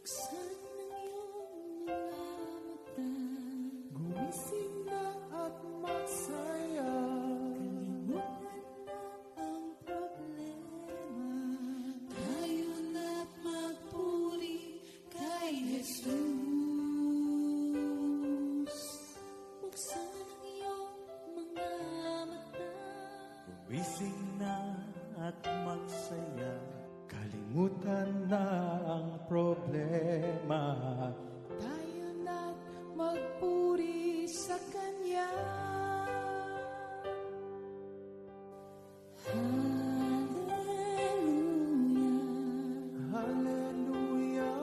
Buksan ang iyong mga mata, gumising na at magsaya. Kalimutan na ang problema, tayo na't magpuri kay Jesus. Buksan ang iyong mga mata, Gumising na at magsaya, kalimutan na ang problema. tayo na't magpuri sa Kanya. Hallelujah, Hallelujah,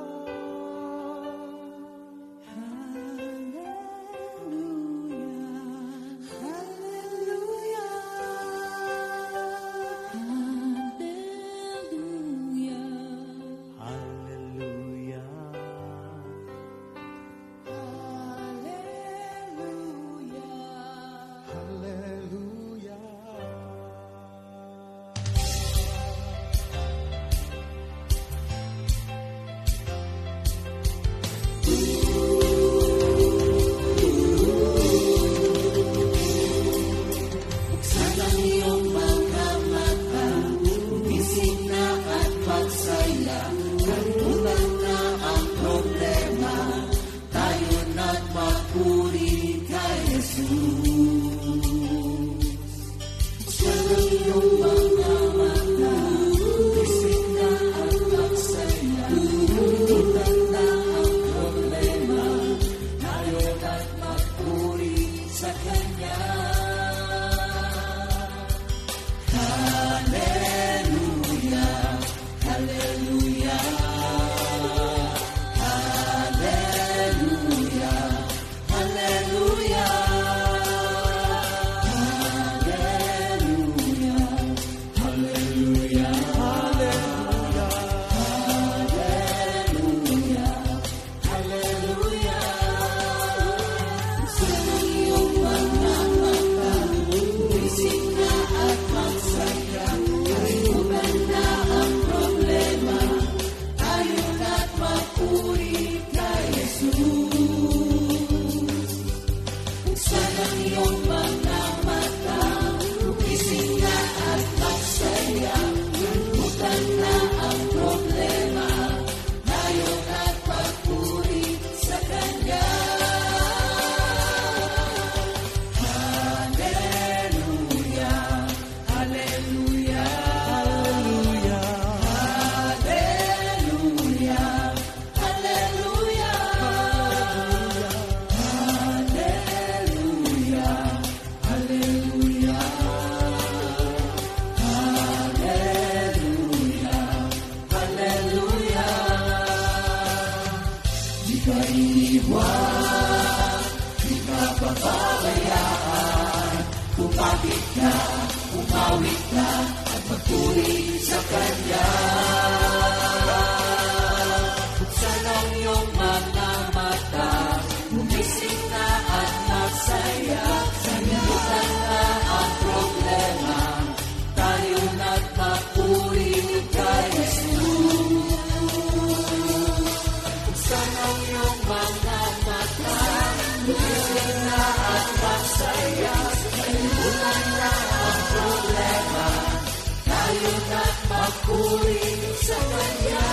hallelujah, hallelujah, hallelujah, hallelujah. hallelujah. Buksan ang iyong mga mata, gumising na at magsaya. Kalimutan na ang problema, tayo na't magpuri kay Jesus. Buksan ang iyong mga mata, gumising na at magsaya. Kalimutan na ang problema, tayo na't magpuri sa Kanya.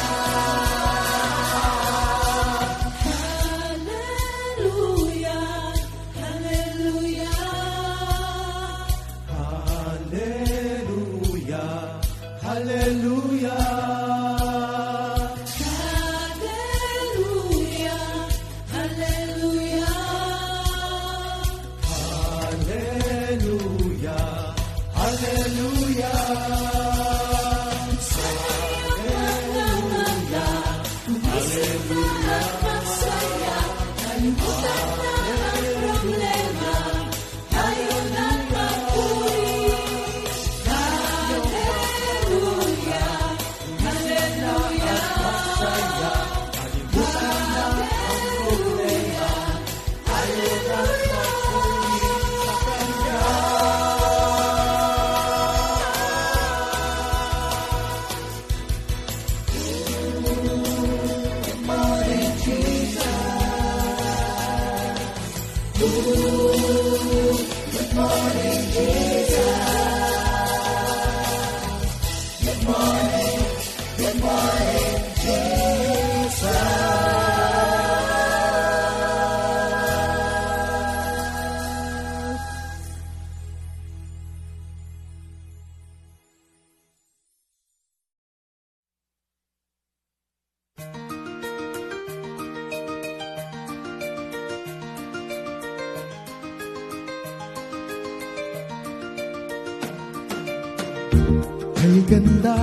Kay ganda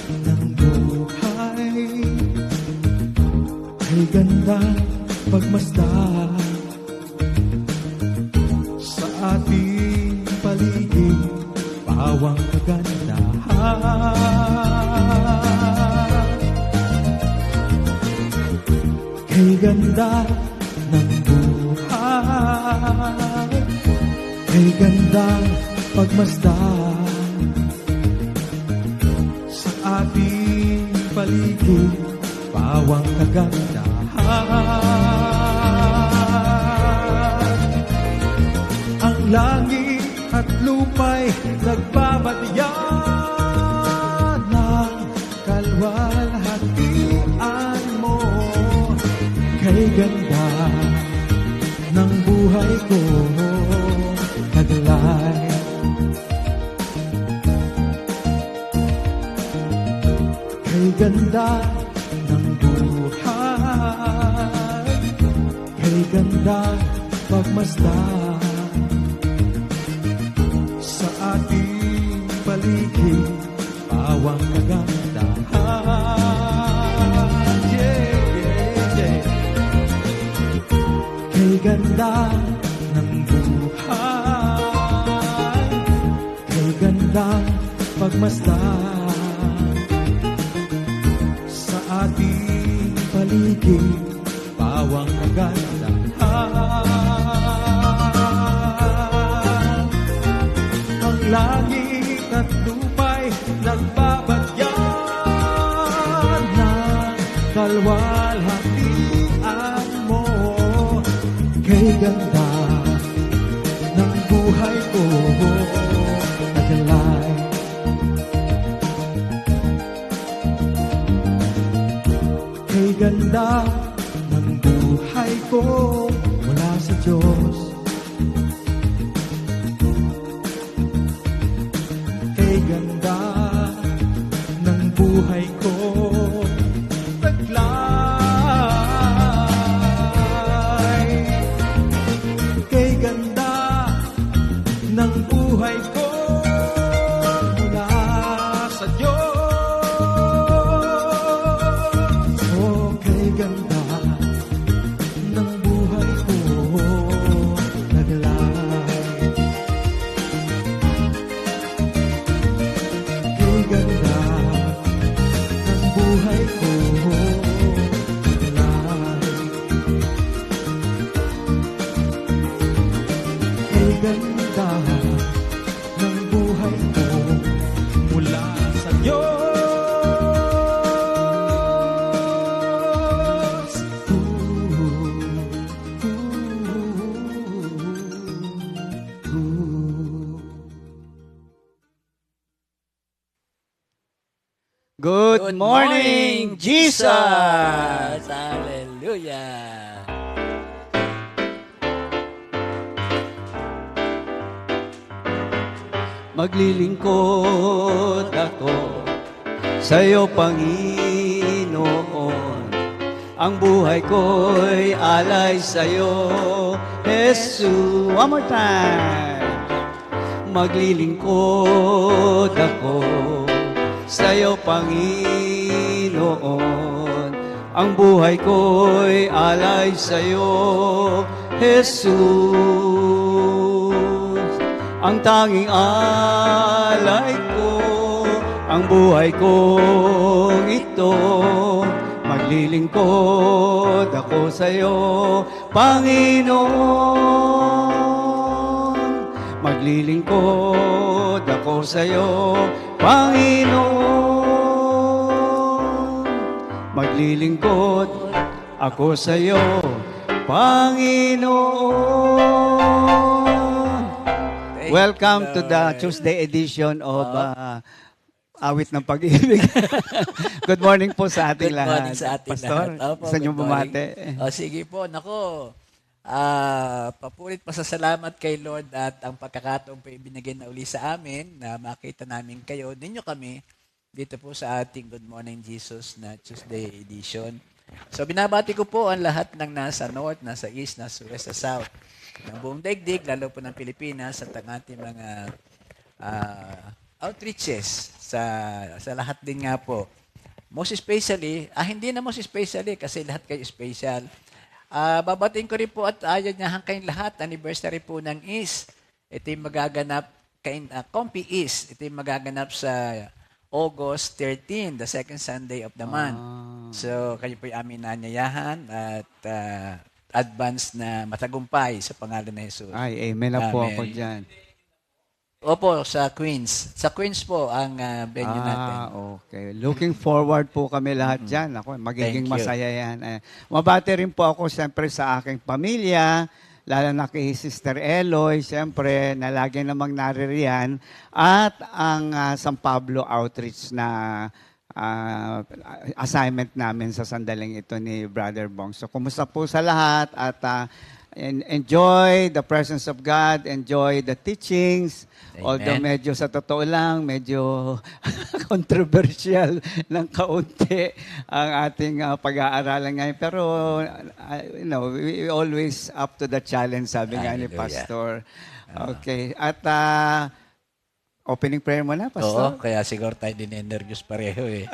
ng buhay, kay ganda pagmasdan sa ating paligid, pawang kagandahan. Kay ganda ng buhay, kay ganda pagmasdan sa ating paligid, pawang kagandahan. Ang langit at lupa'y nagbabadyan ng kalwalhatian mo. Kay ganda ng buhay ko, taglay. Kay ganda ng buhay, kay ganda pagmasdan sa ating paligid, pawang kagandahan. Yeah, yeah, yeah. Kay ganda ng buhay, kay ganda pagmasdan sa ating paligid, pawang kagandahan. Ang langit at lupa'y nagbabadyan ng kalwalhatian mo. Kay ganda ng buhay ko, taglay. Kay ganda ng buhay ko, mula sa Diyos. Kay ganda ng buhay ko, taglay. Kay ganda ng buhay ko, mula sa Diyos. Oh, kay ganda ng buhay ko, taglay. Kay ganda ng buhay ko, taglay. Kay ganda ng buhay ko, mula sa Diyos. Good morning, Jesus! Hallelujah! Maglilingkod ako sa'yo, Panginoon. Ang buhay ko'y alay sa'yo, Jesus. One more time. Maglilingkod ako sa'yo, Panginoon. Ang buhay ko'y alay sa'yo, Jesus. Ang tanging alay ko, ang buhay kong ito. Maglilingkod ako sa'yo, Panginoon. Maglilingkod ako sa'yo, Panginoon. Maglilingkod ako sa'yo, Panginoon. Welcome to the Tuesday edition of Awit ng Pag-ibig. Good morning po sa ating Good lahat. morning sa ating Pastor, lahat. Opo, gusto niyo good morning. bumate? O, sige po, nako. Papulit pasasalamat kay Lord at ang pagkakataon pa ibinigay na uli sa amin na makita namin kayo, ninyo kami, dito po sa ating Good Morning Jesus na Tuesday edition. So binabati ko po ang lahat ng nasa North, nasa East, nasa West, sa South, ng buong daigdig, lalo po ng Pilipinas at ang ating mga outreaches sa lahat din nga po. Most especially, hindi na most especially kasi lahat kayo special. Babatiin ko rin po at ayaw niya kayong lahat. Anniversary po ng East. Ito yung magaganap, Compi East. Ito yung magaganap sa August 13, the second Sunday of the month. So, kayo po yung aming nanyayahan at advance na matagumpay sa pangalan ni Jesus. Ay, amen na po Amen. ako dyan. Opo, sa Queens. Sa Queens po ang venue natin. Okay. Looking forward po kami lahat dyan. Ako, magiging Thank you. masaya yan. Mabati rin po ako siyempre sa aking pamilya, lalo na kay Sister Eloy, siyempre, na lagi namang naririyan, at ang San Pablo Outreach na assignment namin sa sandaling ito ni Brother Bong. So, kumusta po sa lahat at enjoy the presence of God, enjoy the teachings. Amen. Although medyo sa totoo lang, medyo controversial ng kaunti ang ating pag-aaralan ngayon. Pero, we always up to the challenge, sabi nga ni Hallelujah. Pastor. Okay. At opening prayer mo na, Pastor? Oo, kaya siguro tayo din nervous pareho eh.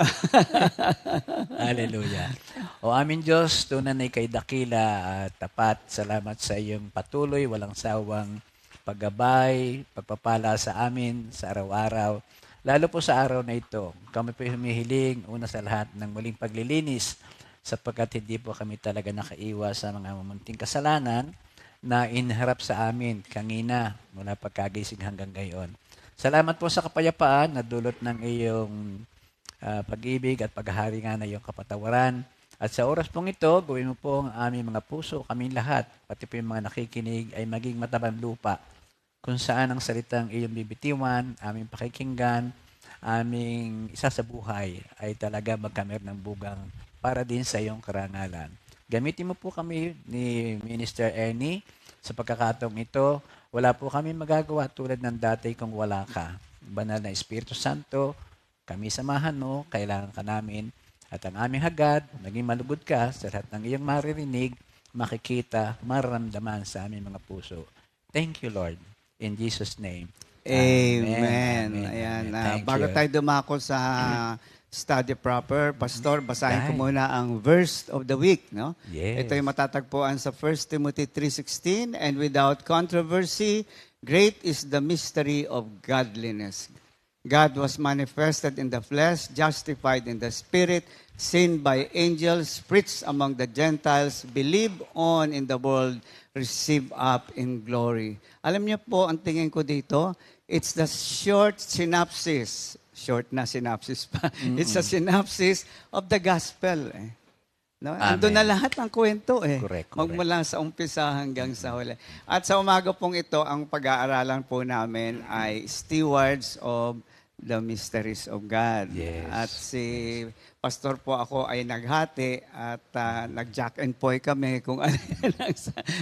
Hallelujah. O aming Diyos, tunay kay dakila at tapat. Salamat sa iyong patuloy, walang sawang paggabay, pagpapala sa amin sa araw-araw. Lalo po sa araw na ito, kami po humihiling una sa lahat ng muling paglilinis sapagkat hindi po kami talaga nakaiwas sa mga mamunting kasalanan na inharap sa amin kanina mula pagkagising hanggang ngayon. Salamat po sa kapayapaan na dulot ng iyong pag-ibig at paghahari nga na iyong kapatawaran. At sa oras pong ito, gawin mo po ang aming mga puso, kaming lahat, pati po yung mga nakikinig ay maging matabang lupa kung saan ang salitang iyong bibitiwan, aming pakikinggan, aming isa sa buhay ay talaga magkamer ng bugang para din sa iyong karangalan. Gamitin mo po kami ni Minister Ernie sa pagkakataong ito. Wala po kami magagawa tulad ng dati kung wala ka. Banal na Espiritu Santo, kami samahan mo, kailangan ka namin. At ang aming hagad, maging malugod ka sa lahat ng iyong maririnig, makikita, mararamdaman sa aming mga puso. Thank you, Lord. In Jesus' name. Amen. Amen. Ayan. Thank Bago you. tayo dumako sa study proper, Pastor, basahin ko Dahil. muna ang verse of the week. No? Yes. Ito ay matatagpuan sa 1 Timothy 3:16, and without controversy, great is the mystery of godliness. God was manifested in the flesh, justified in the spirit, seen by angels, preached among the Gentiles, believed on in the world, received up in glory. Alam niyo po, ang tingin ko dito, it's the short synopsis. Short na synopsis pa. It's a synopsis of the gospel. No? Amen. Andun na lahat ng kwento Correct. Magmula sa umpisa hanggang sa huli. At sa umaga pong ito, ang pag-aaralan po namin ay Stewards of the Mysteries of God. Yes. At si Pastor po ako ay naghati at nag-jack and poy kami kung ano yan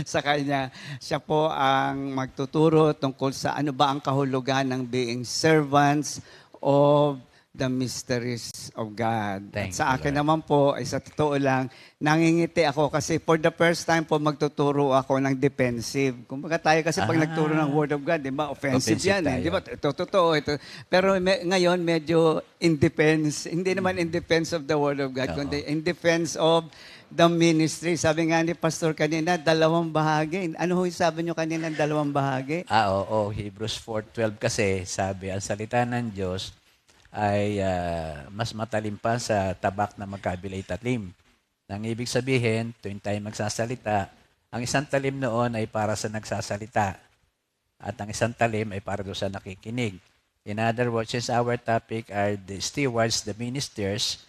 sa kanya. Siya po ang magtuturo tungkol sa ano ba ang kahulugan ng being servants of the mysteries of God. Thank At sa you, akin Lord. naman po, ay sa totoo lang, nangingiti ako kasi for the first time po magtuturo ako ng defensive. Kumbaga tayo kasi pag nagturo ng Word of God, di ba, offensive Offensive yan. tayo. Di ba? Ito, totoo. Ito. Pero ngayon, medyo in defense, hindi naman in defense of the Word of God, Oo. kundi in defense of the ministry. Sabi nga ni Pastor kanina, dalawang bahagi. Ano ho yung sabi nyo kanina, dalawang bahagi? Oo. Hebrews 4:12 kasi sabi, ang salita ng Diyos ay mas matalim pa sa tabak na magkabilay talim. Nang ibig sabihin, tuwing tayo magsasalita, ang isang talim noon ay para sa nagsasalita at ang isang talim ay para doon sa nakikinig. In other words, since our topic are the stewards, the ministers,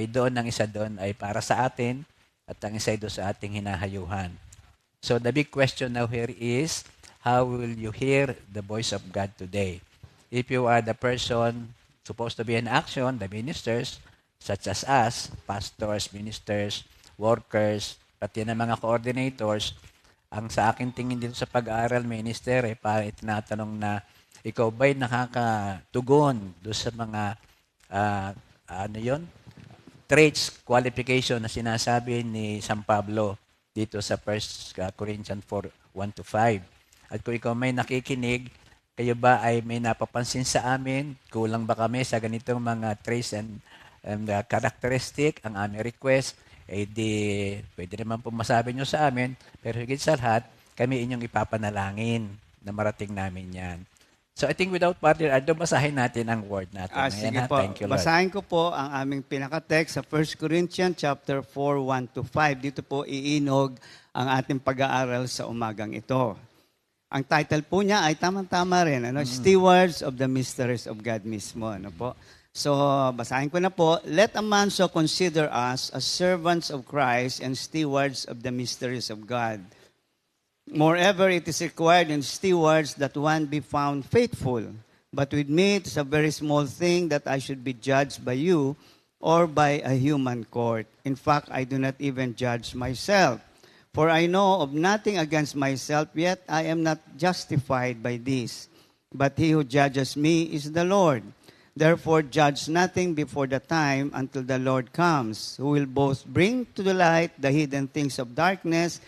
doon ang isa doon ay para sa atin at ang isa ay doon sa ating hinahayuhan. So the big question now here is, how will you hear the voice of God today? If you are the person supposed to be in action, the ministers, such as us, pastors, ministers, workers, pati na mga coordinators, ang sa akin tingin dito sa pag-aaral, minister, tinatanong na ikaw ba'y nakakatugon doon sa mga, traits, qualification na sinasabi ni San Pablo dito sa 1 Corinthians 4:1-5. At kung ikaw may nakikinig, Kayo ba ay may napapansin sa amin? Kulang ba kami sa ganitong mga traits and characteristic? Ang aming request, pwede naman po masabi nyo sa amin, pero higit sa lahat, kami inyong ipapanalangin na marating namin yan. So I think without further ado, basahin natin ang word natin. Sige po. Thank you, Lord. Basahin ko po ang aming pinaka-text sa 1 Corinthians chapter 4, 1-5. Dito po iinog ang ating pag-aaral sa umagang ito. Ang title po niya ay tamang-tama rin, Stewards of the Mysteries of God mismo. Ano po? So, basahin ko na po. Let a man so consider us as servants of Christ and stewards of the mysteries of God. Moreover, it is required in stewards that one be found faithful. But with me, it is a very small thing that I should be judged by you or by a human court. In fact, I do not even judge myself. For I know of nothing against myself, yet I am not justified by this. But he who judges me is the Lord. Therefore, judge nothing before the time until the Lord comes, who will both bring to the light the hidden things of darkness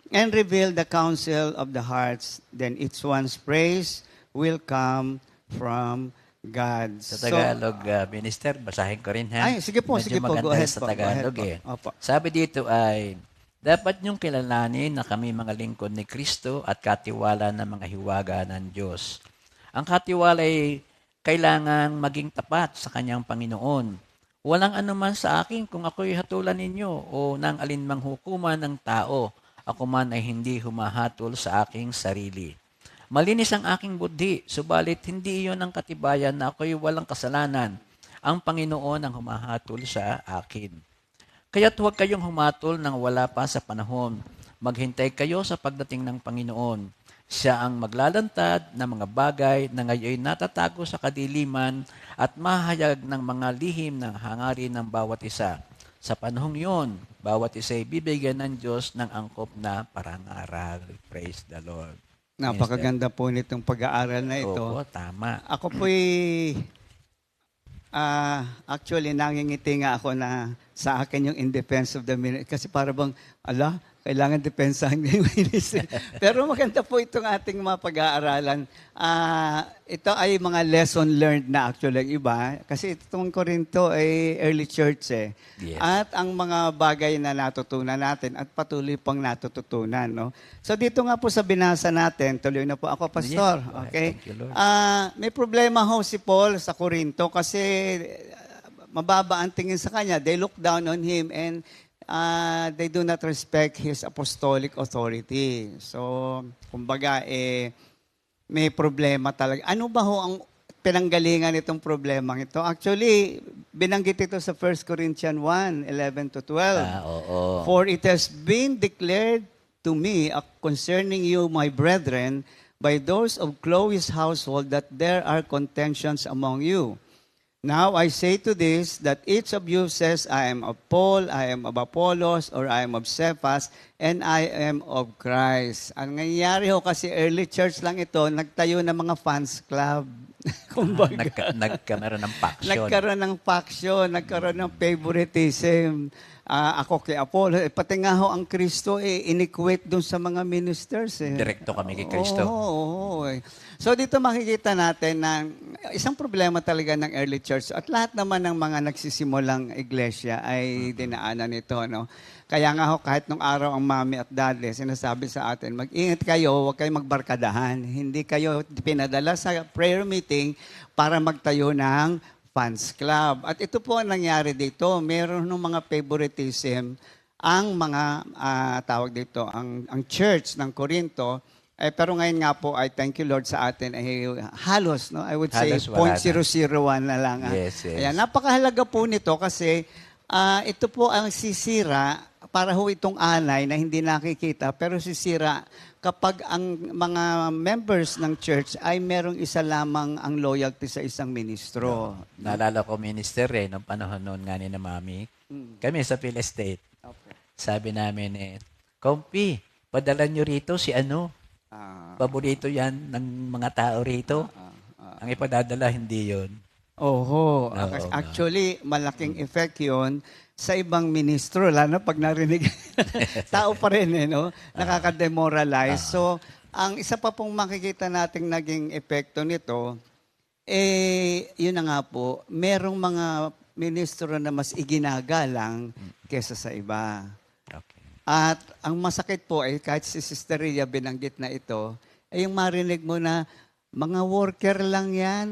and reveal the counsel of the hearts. Then each one's praise will come from God. Sa Tagalog, Minister, basahin ko rin, ha? Sige po. Medyo Go ahead sa po. Tagalog, Opo. Sabi dito ay, dapat niyong kilalanin na kami mga lingkod ni Kristo at katiwala ng mga hiwaga ng Diyos. Ang katiwala ay kailangang maging tapat sa kanyang Panginoon. Walang anuman sa akin kung ako'y hatulan ninyo o ng alinmang hukuman ng tao. Ako man ay hindi humahatol sa aking sarili. Malinis ang aking buddhi, subalit hindi iyon ang katibayan na ako'y walang kasalanan. Ang Panginoon ang humahatol sa akin. Kaya't huwag kayong humatol nang wala pa sa panahon. Maghintay kayo sa pagdating ng Panginoon. Siya ang maglalantad ng mga bagay na ngayon natatago sa kadiliman at mahayag ng mga lihim ng hangarin ng bawat isa. Sa panahong yun, bawat isa ay bibigyan ng Diyos ng angkop na parangaral. Praise the Lord. Napakaganda po nitong pag-aaral na ito. Oo, tama. Ako po'y actually nangingiti nga ako na sa akin yung in defense of the ministry. Kasi para bang, kailangan depensahan yung ministry. Pero maganda po itong ating mga pag-aaralan. Ito ay mga lesson learned na actually yung iba. Kasi itong Corinto ay early church eh. Yes. At ang mga bagay na natutunan natin at patuloy pang natututunan. No? So dito nga po sa binasa natin, tuloy na po ako, Pastor. Yes. Okay? Thank you, Lord. May problema ho si Paul sa Corinto kasi mababa ang tingin sa kanya. They look down on him and they do not respect his apostolic authority. So, kumbaga, may problema talaga. Ano ba ho ang pinanggalingan itong problema ito? Actually, binanggit ito sa 1 Corinthians 1, 11-12. Oo. For it has been declared to me concerning you, my brethren, by those of Chloe's household, that there are contentions among you. Now I say to this, that each of you says, I am of Paul, I am of Apollos, or I am of Cephas, and I am of Christ. Ang nangyayari ho kasi early church lang ito, nagtayo ng mga fans club. Kumbaga, Nagkaroon ng faction. nagkaroon ng faction, nagkaroon ng favoritism. Ako kay Apollo, pati nga ho ang Kristo inequate dun sa mga ministers. Direkto kami kay Kristo. Oo. So dito makikita natin na isang problema talaga ng early church at lahat naman ng mga nagsisimulang iglesia ay dinaanan nito. No? Kaya nga ho, kahit nung araw ang mami at daddy, sinasabi sa atin, mag-ingat kayo, huwag kayong magbarkadahan. Hindi kayo pinadala sa prayer meeting para magtayo ng fans club. At ito po ang nangyari dito. Meron ng mga favoritism ang mga tawag dito, ang church ng Corinto. Pero ngayon nga po, I thank you Lord sa atin ay halos, no? I would say Halos wala 0.001 na lang. Yes, yes. Ayan, napakahalaga po nito kasi ito po ang sisira para ho itong alay na hindi nakikita pero sisira kapag ang mga members ng church ay merong isa lamang ang loyalty sa isang ministro. Naalala ko, Minister, nung panahon noon nga ni na Mami, kami sa Phil Estate. Okay. Sabi namin, Kompi, padala nyo rito si ano? Paborito yan ng mga tao rito. Ang ipadadala, hindi yon. Oho. Oo, Actually, malaking effect yun sa ibang ministro, lalo pag narinig. Tao pa rin, no? Nakaka-demoralize. So, ang isa pa pong makikita nating naging epekto nito, yun na nga po, merong mga ministro na mas iginagalang kesa sa iba. Okay. At ang masakit po ay kahit si Sister Rhea binanggit na ito, ay yung marinig mo na mga worker lang yan.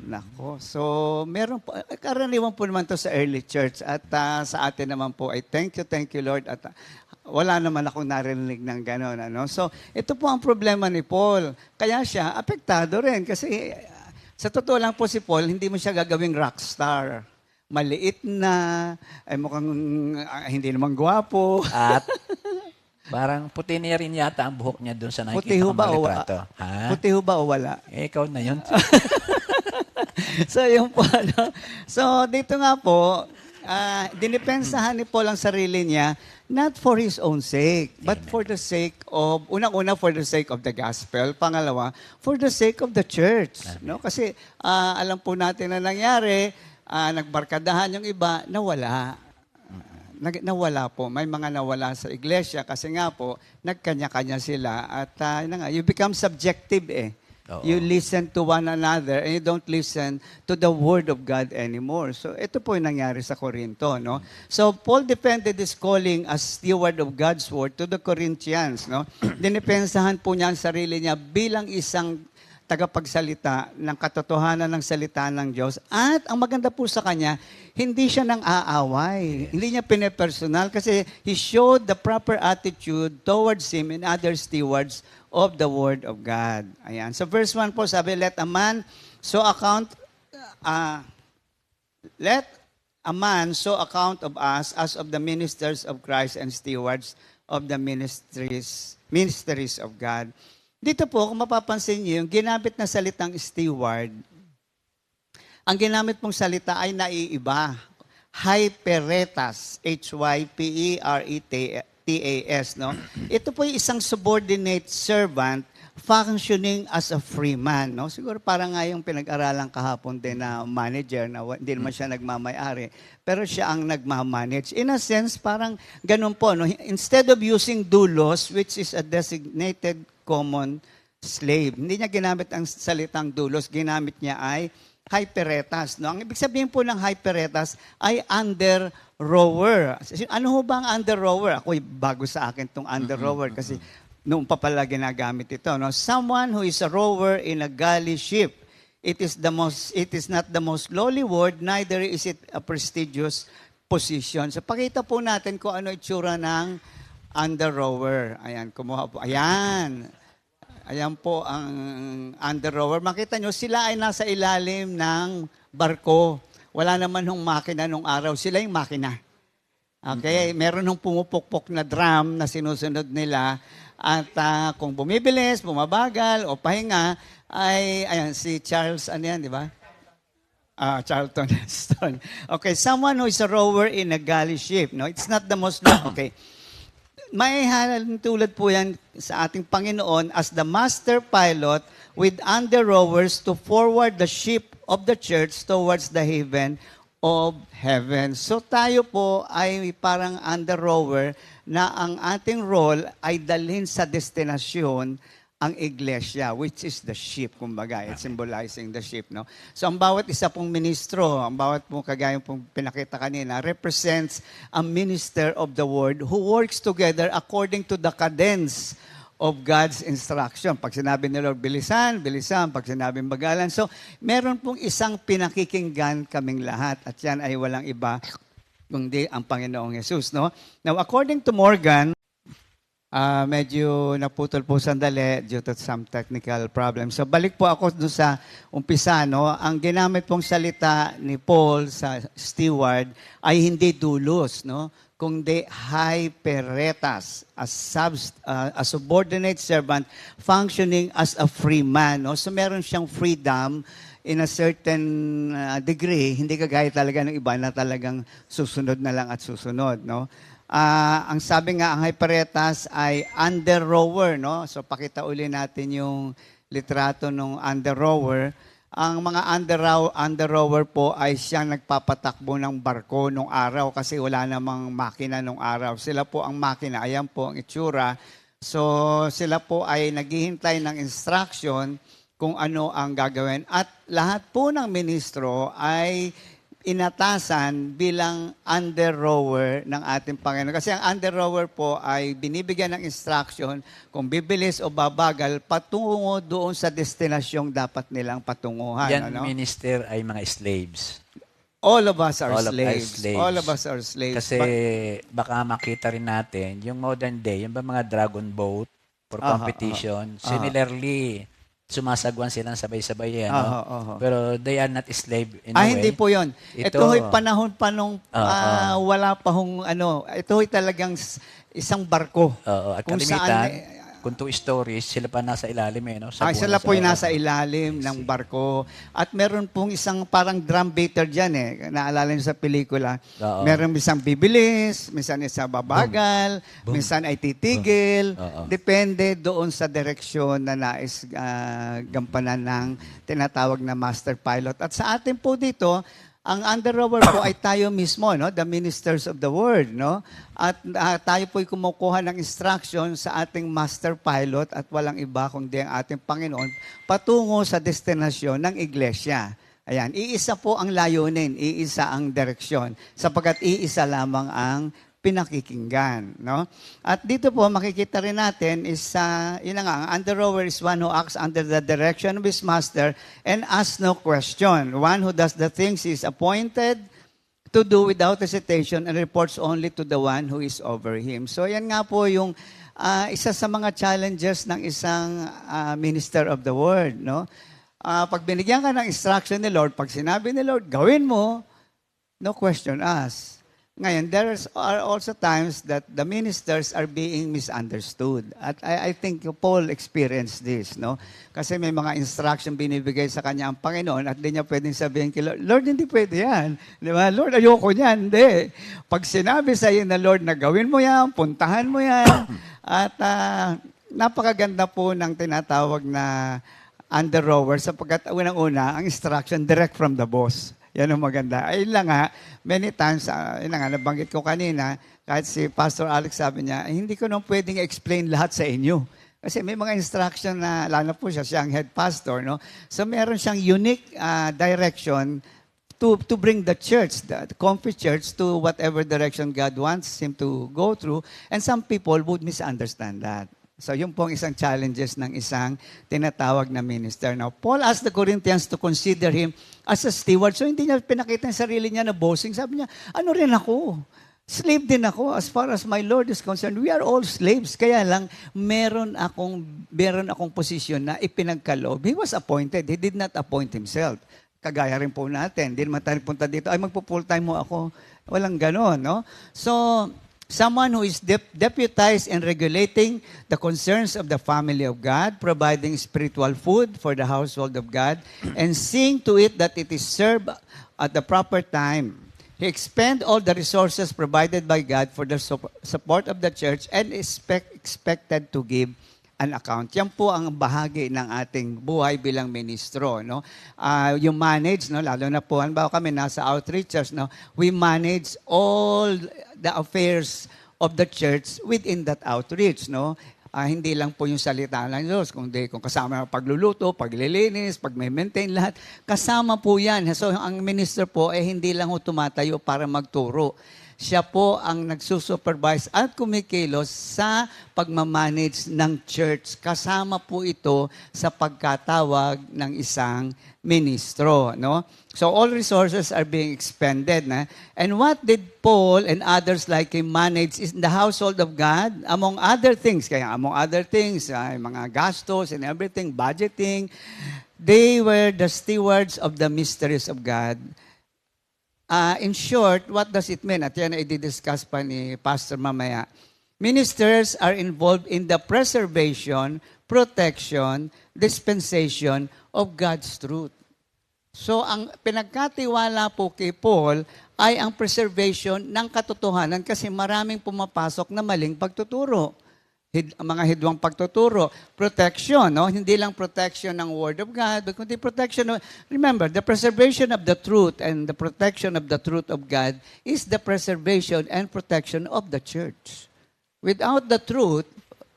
Nako. So, meron po, karaniwan po naman to sa early church at sa atin naman po ay thank you Lord at wala naman akong narinig ng gano'n. Ano? So, ito po ang problema ni Paul. Kaya siya, apektado rin kasi sa totoo lang po si Paul, hindi mo siya gagawing rockstar. Maliit na, ay mukhang hindi naman gwapo. At parang puti niya rin yata ang buhok niya doon sa Puti nakikita ho kong ba mga o litrato. Ha? Puti ho ba o wala? Ikaw na yun. So, yung po, ano. So, dito nga po, dinipensahan ni Paul ang sarili niya, not for his own sake, but for the sake of, unang-una, for the sake of the gospel. Pangalawa, for the sake of the church. No? Kasi, alam po natin na nangyari, nagbarkadahan yung iba, nawala. Nawala po. May mga nawala sa iglesia kasi nga po, nagkanya-kanya sila. At you become subjective eh. Oo. You listen to one another and you don't listen to the Word of God anymore. So, ito po yung nangyari sa Corinto, no? So, Paul defended his calling as steward of God's Word to the Corinthians, no? Dinipensahan po niya ang sarili niya bilang isang tagapagsalita ng katotohanan ng salita ng Diyos. At ang maganda po sa kanya, hindi siya nang aaway. Hindi niya pinepersonal kasi he showed the proper attitude towards him and other stewards of the Word of God. Ayan. So verse 1 po sabi, let a man so account of us as of the ministers of Christ and stewards of the ministries of God. Dito po, kung mapapansin niyo, yung ginamit na salitang steward, ang ginamit pong salita ay naiiba. Hyperetas, Hyperetas, no? Ito po yung isang subordinate servant functioning as a free man, no? Siguro parang nga yung pinag-aralan kahapon din na manager na hindi naman siya nagmamay-ari, pero siya ang nagmamanage. In a sense, parang ganun po, no? Instead of using doulos, which is a designated common slave, hindi niya ginamit ang salitang doulos, ginamit niya ay hyperetas, no? Ang ibig sabihin po ng hyperetas ay under rower. Ano ho ba ang under rower? Ako, bago sa akin itong under rower kasi noong pa pala ginagamit ito. No? Someone who is a rower in a galley ship. It is not the most lowly word, neither is it a prestigious position. So pakita po natin kung ano itsura ng under rower. Ayan, kumuha po. Ayan. Ayan po ang under rower. Makita nyo, sila ay nasa ilalim ng barko. Wala naman hong makina nung araw. Sila yung makina. Okay? Meron hong pumupukpok na drum na sinusunod nila. At kung bumibilis, bumabagal, o pahinga, ay, ayan, si Charles, ano yan, di ba? Charlton Heston. Okay, someone who is a rower in a galley ship. No? It's not the most, okay. May tulad po yan sa ating Panginoon as the master pilot with under rowers to forward the ship of the church towards the haven of heaven. So tayo po ay parang under rower na ang ating role ay dalhin sa destinasyon ang iglesia, which is the ship, kumbaga. It's symbolizing the ship, no? So, ang bawat isa pong ministro, ang bawat pong kagaya pong pinakita kanina, represents a minister of the word who works together according to the cadence of God's instruction. Pag sinabi ni Lord, bilisan, bilisan. Pag sinabi bagalan. So, meron pong isang pinakikinggan kaming lahat. At yan ay walang iba kundi ang Panginoong Yesus, no? Now, according to Morgan, medyo naputol po sandali due to some technical problems. So balik po ako doon sa umpisa, no? Ang ginamit pong salita ni Paul sa steward ay hindi doulos, no? Kundi hyperetas, a subordinate servant functioning as a free man, no? So meron siyang freedom in a certain degree, hindi kagaya talaga ng iba na talagang susunod na lang at susunod, no? Ang sabi nga, ang hyperetas ay under rower, no? So, pakita uli natin yung litrato ng under rower. Ang mga under rower po ay siyang nagpapatakbo ng barko nung araw kasi wala namang makina nung araw. Sila po ang makina. Ayan po ang itsura So sila po ay naghihintay ng instruction kung ano ang gagawin. At lahat po ng ministro ay inatasan bilang under rower ng ating Panginoon. Kasi ang under rower po ay binibigyan ng instruction kung bibilis o babagal patungo doon sa destinasyong dapat nilang patunguhan. Yan Ano? minister ay mga slaves. All of us are All of us slaves. slaves. All of us are slaves. Kasi baka makita rin natin, yung modern day, yung ba mga dragon boat for Aha, competition, similarly, sumasagwan silang sabay-sabay yan. Aha, No? aha. Pero they are not slave in a way. Hindi po yun. Ito Ito- ho'y panahon pa nung wala pa hong ito ho'y talagang isang barko. Oo, at Kung kalimitan, saan- kung two stories, sila pa nasa ilalim no? Sila po yung nasa ilalim ng barko. At meron pong isang parang drum beater dyan Naalala niyo sa pelikula. Oo. Meron isang bibilis, minsan isa babagal, minsan ay titigil. Oo. Depende doon sa direksyon na nais gampanan ng tinatawag na master pilot. At sa atin po dito, ang under rower po ay tayo mismo, no? The ministers of the word, no? At tayo po'y kumukuha ng instruction sa ating master pilot at walang iba kundi ang ating Panginoon patungo sa destinasyon ng iglesia. Ayan, iisa po ang layunin, iisa ang direksyon, sapagkat iisa lamang ang pinakikinggan, no? At dito po makikita rin natin is yun na nga, ang under rower is one who acts under the direction of his master and asks no question. One who does the things he is appointed to do without hesitation and reports only to the one who is over him. So yan nga po yung isa sa mga challenges ng isang minister of the word, no? Pag binigyan ka ng instruction ni Lord, pag sinabi ni Lord, gawin mo, no question asked. Ngayon, there are also times that the ministers are being misunderstood. At I think Paul experienced this, no? Kasi may mga instruction binibigay sa kanya ang Panginoon at di niya pwedeng sabihin kay Lord, Lord, hindi pwede yan. Di ba? Lord, ayoko niyan. Hindi. Pag sinabi sa iyo na Lord na gawin mo yan, puntahan mo yan, at napakaganda po ng tinatawag na under rower sapagkat unang-una, ang instruction direct from the boss. Yan ang maganda. Ayun lang nga, many times, yun nga, nabanggit ko kanina, kahit si Pastor Alex sabi niya, hindi ko nung pwedeng explain lahat sa inyo. Kasi may mga instruction na, lalo po siya ang head pastor, no? So meron siyang unique direction to bring the church, the Comfy Church, to whatever direction God wants him to go through. And some people would misunderstand that. So, yun po ang isang challenges ng isang tinatawag na minister. Now, Paul asked the Corinthians to consider him as a steward. So, hindi niya pinakita yung sarili niya na bossing. Sabi niya, ano rin ako? Slave din ako. As far as my Lord is concerned, we are all slaves. Kaya lang, meron akong posisyon na ipinagkaloob. He was appointed. He did not appoint himself. Kagaya rin po natin. Hindi naman tayo punta dito, ay magpo-full time mo ako. Walang ganon, no? So, someone who is deputized in regulating the concerns of the family of God, providing spiritual food for the household of God, and seeing to it that it is served at the proper time. He expend all the resources provided by God for the support of the church and is expected to give an account. Yan po ang bahagi ng ating buhay bilang ministro, no? Yung manage, no, lalo na po halimbawa kami nasa outreachers, no, we manage all the affairs of the church within that outreach, no? Hindi lang po yung salita ng Diyos, kundi kung kasama ang pagluluto, paglilinis, pag-maintain lahat, kasama po yan. So ang minister po hindi lang tumatayo para magturo. Siya po ang nagsusupervise at kumikilos sa pagmamanage ng church. Kasama po ito sa pagkatawag ng isang ministro, no? So all resources are being expended, na. And what did Paul and others like him manage is the household of God, among other things. Kaya among other things, mga gastos and everything, budgeting, they were the stewards of the mysteries of God. In short, what does it mean? At yan ay i-discuss pa ni Pastor mamaya. Ministers are involved in the preservation, protection, dispensation of God's truth. So, ang pinagkatiwala po kay Paul ay ang preservation ng katotohanan kasi maraming pumapasok na maling pagtuturo. Mga hidwang pagtuturo. Protection, no? Hindi lang protection ng Word of God, but kundi protection of, remember, the preservation of the truth and the protection of the truth of God is the preservation and protection of the church. Without the truth,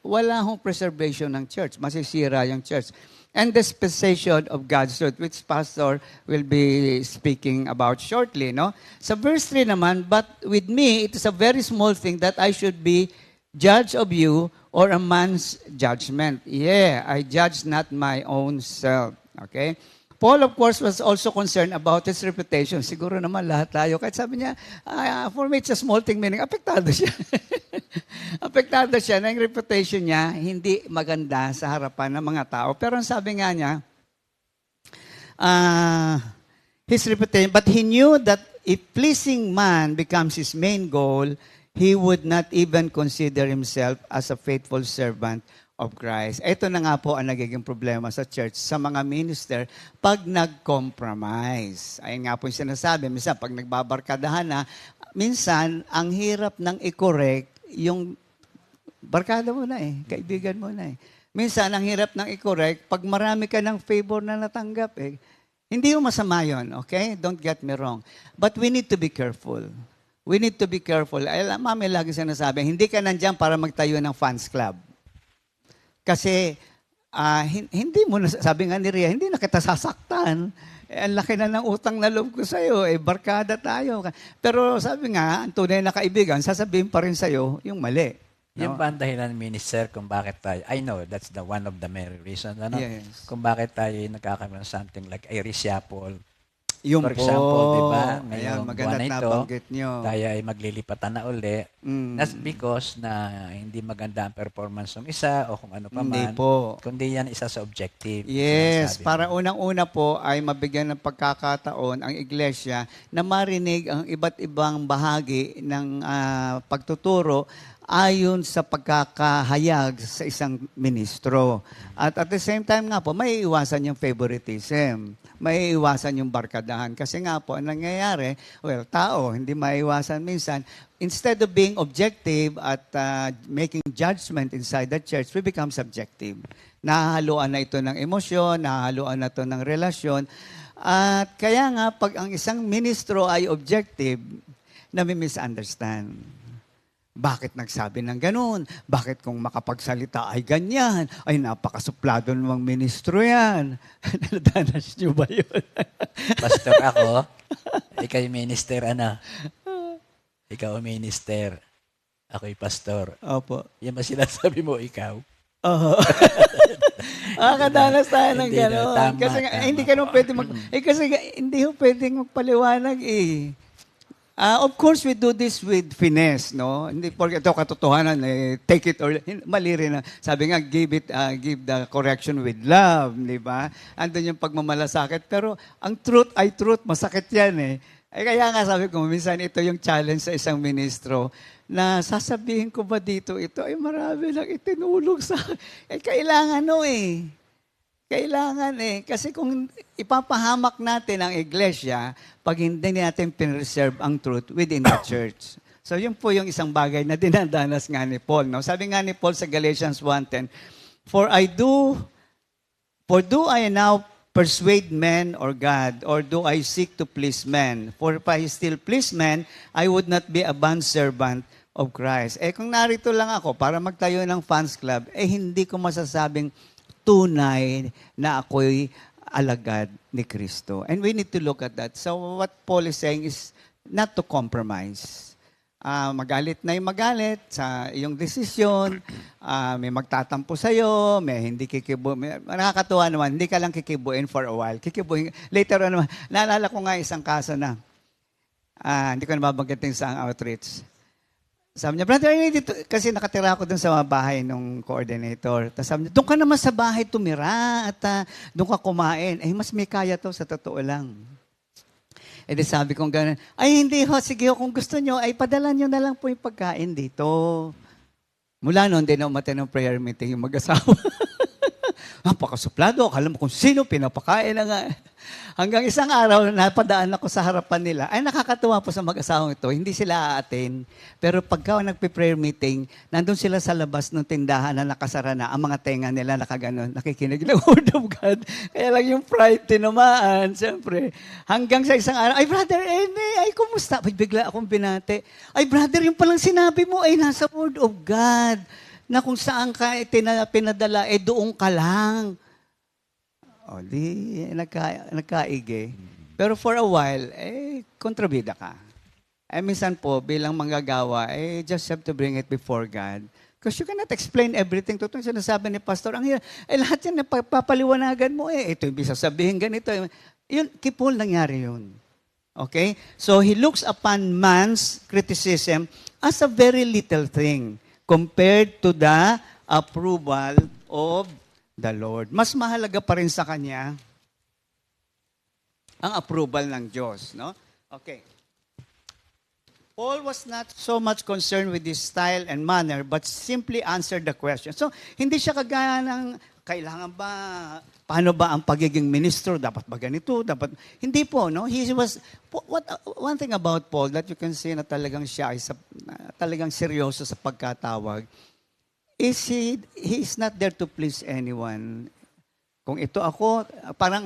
wala hong preservation ng church. Masisira yung church. And dispensation of God's truth, which Pastor will be speaking about shortly. No? Sa verse 3 naman, but with me, it is a very small thing that I should be judge of you or a man's judgment. Yeah, I judge not my own self. Okay? Paul, of course, was also concerned about his reputation. Siguro naman lahat tayo. Kahit sabi niya, for me, it's a small thing, meaning apektado siya. Apektado siya na yung reputation niya, hindi maganda sa harapan ng mga tao. Pero ang sabi nga niya, his reputation, but he knew that if pleasing man becomes his main goal, he would not even consider himself as a faithful servant of Christ. Ito na nga po ang nagiging problema sa church, sa mga minister, pag nag-compromise. Ayun nga po yung sinasabi, minsan pag nagbabarkadahan na, minsan ang hirap ng i-correct yung barkada mo na kaibigan mo na Minsan ang hirap ng i-correct pag marami ka ng favor na natanggap Hindi yung masama yun, okay? Don't get me wrong. But we need to be careful. We need to be careful. Mami lagi sinasabi, hindi ka nandyan para magtayo ng fans club. Kasi, hindi mo, sabi nga ni Ria, hindi na kita sasaktan. Ang laki na ng utang na loob ko sa'yo. Barkada tayo. Pero sabi nga, ang tunay na kaibigan, sasabihin pa rin sa'yo yung mali. Yung ba ang dahilan, minister, kung bakit tayo, I know, that's the one of the many reasons, Yes. kung bakit tayo nagkakaroon ng something like Iris Yapol. Yung For example, di ba, Ayan, ngayong maganda buwan na ito, nabanggit nyo. tayo ay maglilipatan na uli. That's because na hindi maganda ang performance ng isa o kung ano pa Hindi man. po. Kundi yan isa sa objective. Yes, sinasabi para mo. unang-una po ay mabigyan ng pagkakataon ang iglesia na marinig ang iba't ibang bahagi ng pagtuturo ayon sa pagkakahayag sa isang ministro. At the same time nga po, may iwasan yung favoritism. May iwasan yung barkadahan. Kasi nga po, ang nangyayari, tao, hindi maiwasan minsan. Instead of being objective at making judgment inside the church, we become subjective. Nahahaluan na ito ng emosyon, nahahaluan na ito ng relasyon. At kaya nga, pag ang isang ministro ay objective, nami-misunderstand. Bakit nagsabi ng ganun? Bakit kung makapagsalita ay ganyan? Ay, napakasuplado namang ministro yan. Nadanas niyo ba yun? Pastor ako, ikaw yung minister, Ikaw ang minister, ako'y pastor. Opo. Yan ba sinasabi mo, ikaw? Oo. Kadanas tayo ng Hindi gano'n. na, tama, Kasi tama. hindi ka naman pwede kasi hindi ho pwedeng magpaliwanag of course, we do this with finesse, no? Hindi porque ito katotohanan, take it or mali rin. Sabi nga, give the correction with love, di ba? Andun yung pagmamalasakit. Pero ang truth ay truth, masakit yan kaya nga sabi ko, minsan ito yung challenge sa isang ministro na sasabihin ko ba dito ito, marami lang itinulog sa kailangan Kailangan Kasi kung ipapahamak natin ang iglesia, pag hindi natin pinreserve ang truth within the church. So yun po yung isang bagay na dinadanas nga ni Paul. No? Sabi nga ni Paul sa Galatians 1:10, For do I now persuade men or God, or do I seek to please men? For if I still please men, I would not be a bondservant of Christ. Kung narito lang ako para magtayo ng fans club, hindi ko masasabing tunay na ako'y alagad ni Kristo. And we need to look at that. So what Paul is saying is not to compromise. Magalit na yung magalit sa iyong desisyon, may magtatampo sa'yo, may hindi kikibuin. Nakakatuwa naman, hindi ka lang kikibuin for a while. Later on naman, naalala ko nga isang kaso na, hindi ko nababanggitin sa outreach. Sabi niya, brother, kasi nakatira ako dun sa bahay ng coordinator. Tapos sabi niya, doon ka naman sa bahay tumira at doon ka kumain. Mas may kaya to, sa totoo lang. Di sabi kong gano'n, hindi ho, sige ho, kung gusto nyo, padala nyo na lang po yung pagkain dito. Mula noon, din umaten ng prayer meeting yung mag-asawa. Napakasuplado, akala mo kung sino pinapakain na nga. Hanggang isang araw, napadaan ako sa harapan nila. Nakakatuwa po sa mag-asawang ito. Hindi sila aatin. Pero pagka nagpe-prayer meeting, nandun sila sa labas ng tindahan na nakasara na. Ang mga tenga nila nakaganon, nakikinig ng word of God. Kaya lang yung pride tinamaan, siyempre. Hanggang sa isang araw, brother, kumusta? Bigla akong binate. Brother, yung palang sinabi mo, nasa word of God. na kung saan ka pinadala, doon ka lang. O, di, nagkaigi. Pero for a while, kontrabida ka. Minsan po, bilang manggagawa, just have to bring it before God. Because you cannot explain everything. Totoo yung sinasabi ni Pastor, ang hirap, lahat yan, papaliwanagan mo, ito yung bisa sabihin ganito. Yun, kay Paul nangyari yun. Okay? So, he looks upon man's criticism as a very little thing compared to the approval of the Lord. Mas mahalaga pa rin sa kanya ang approval ng Diyos. No? Okay. Paul was not so much concerned with his style and manner, but simply answered the question. So, hindi siya kagaya ng, kailangan ba, paano ba ang pagiging ministro? Dapat ba ganito? Dapat, hindi po, no? One thing about Paul that you can see na talagang siya ay talagang seryoso sa pagkatawag, is he is not there to please anyone. Kung ito ako, parang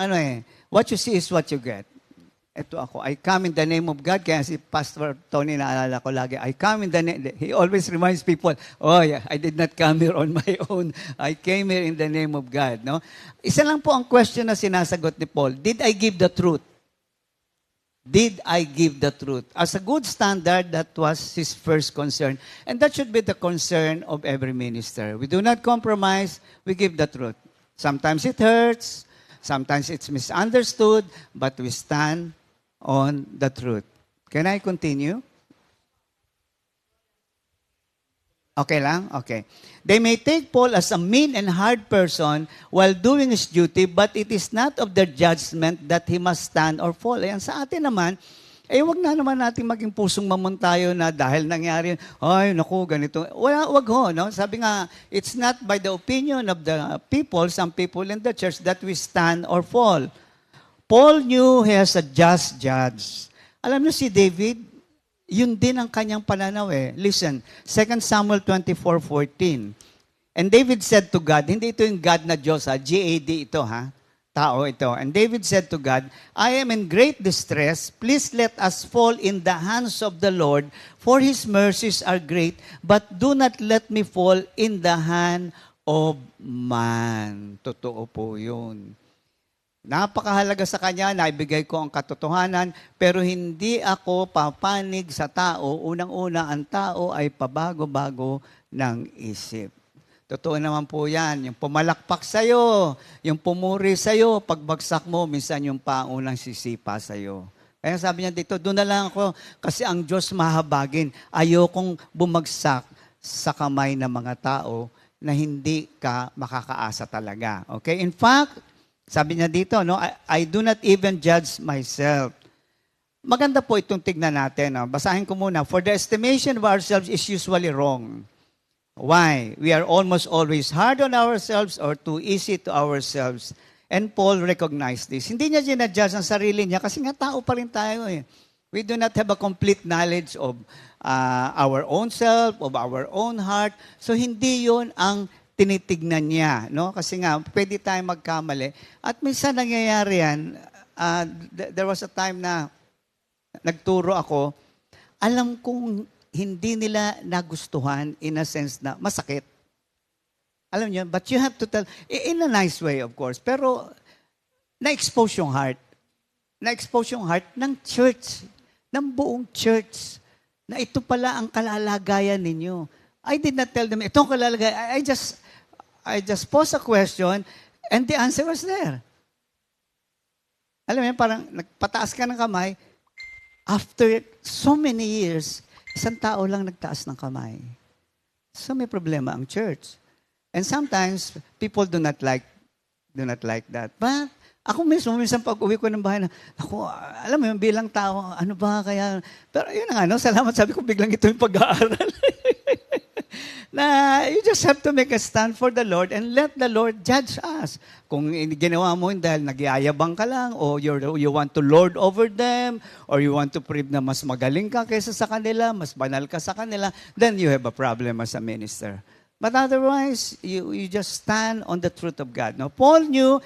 what you see is what you get. Ito ako, I come in the name of God. Kaya si Pastor Tony, naalala ko lagi, I come in the name, he always reminds people, I did not come here on my own. I came here in the name of God. No? Isa lang po ang question na sinasagot ni Paul, did I give the truth? Did I give the truth? As a good standard, that was his first concern. And that should be the concern of every minister. We do not compromise, we give the truth. Sometimes it hurts, sometimes it's misunderstood, but we stand on the truth. Can I continue? Okay lang? Okay. They may take Paul as a mean and hard person while doing his duty, but it is not of their judgment that he must stand or fall. Ayan, sa atin naman, wag na naman natin maging pusong mamon tayo na dahil nangyari, ganito. Wag ho, no? Sabi nga, it's not by the opinion of the people, some people in the church, that we stand or fall. Paul knew he has a just judge. Alam niyo si David, yun din ang kanyang pananaw Listen, 2 Samuel 24:14. And David said to God, hindi ito yung God na Diyos G-A-D ito tao ito. And David said to God, I am in great distress. Please let us fall in the hands of the Lord, for His mercies are great, but do not let me fall in the hand of man. Totoo po yun. Napakahalaga sa kanya, naibigay ko ang katotohanan, pero hindi ako papanig sa tao. Unang-una, ang tao ay pabago-bago ng isip. Totoo naman po yan. Yung pumalakpak sa'yo, yung pumuri sa'yo, pagbagsak mo, minsan yung paunang sisipa sa'yo. Kaya sabi niya dito, doon na lang ako, kasi ang Diyos mahabagin. Ayokong bumagsak sa kamay ng mga tao na hindi ka makakaasa talaga. Okay? In fact, sabi niya dito, no, I do not even judge myself. Maganda po itong tignan natin. No? Basahin ko muna. For the estimation of ourselves is usually wrong. Why? We are almost always hard on ourselves or too easy to ourselves. And Paul recognized this. Hindi niya ginadjudge ang sarili niya kasi nga tao pa rin tayo We do not have a complete knowledge of our own self, of our own heart. So hindi yon ang tinitignan niya, no? Kasi nga, pwede tayong magkamali. At minsan nangyayari yan, there was a time na nagturo ako, alam kong hindi nila nagustuhan in a sense na masakit. Alam niyo, but you have to tell, in a nice way of course, pero na-expose yung heart. Na-expose yung heart ng church, ng buong church, na ito pala ang kalalagayan ninyo. I did not tell them, itong kalalagayan, I just posed a question and the answer was there. Alam mo yan, parang nagpataas ka ng kamay, after so many years, isang tao lang nagtaas ng kamay. So may problema ang church. And sometimes, people do not like that. But ako mismo, minsan pag uwi ko ng bahay na, alam mo yun, bilang tao, ano ba kaya? Pero yun nga, salamat, sabi ko, biglang ito yung pag-aaral. Na you just have to make a stand for the Lord and let the Lord judge us. Kung ginawa mo yun dahil nagyayabang ka lang o you want to lord over them or you want to prove na mas magaling ka kaysa sa kanila, mas banal ka sa kanila, then you have a problem as a minister. But otherwise, you just stand on the truth of God. Now, Paul knew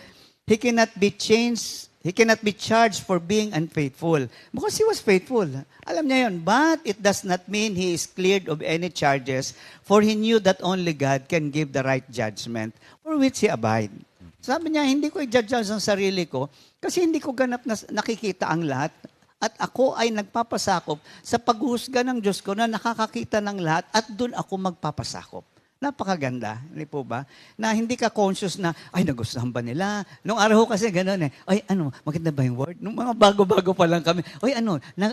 he cannot be changed He cannot be charged for being unfaithful. Because he was faithful. Alam niya yun. But it does not mean he is cleared of any charges, for he knew that only God can give the right judgment for which he abide. Sabi niya, hindi ko i-judge ang sarili ko kasi hindi ko ganap na nakikita ang lahat. At ako ay nagpapasakop sa paghuhusga ng Diyos ko na nakakakita ng lahat at doon ako magpapasakop. Napakaganda, hindi po ba? Na hindi ka conscious na, ay, nagustuhan ba nila? Nung araw ko kasi gano'n eh, ay, maganda ba yung word? Nung mga bago-bago pa lang kami, ay,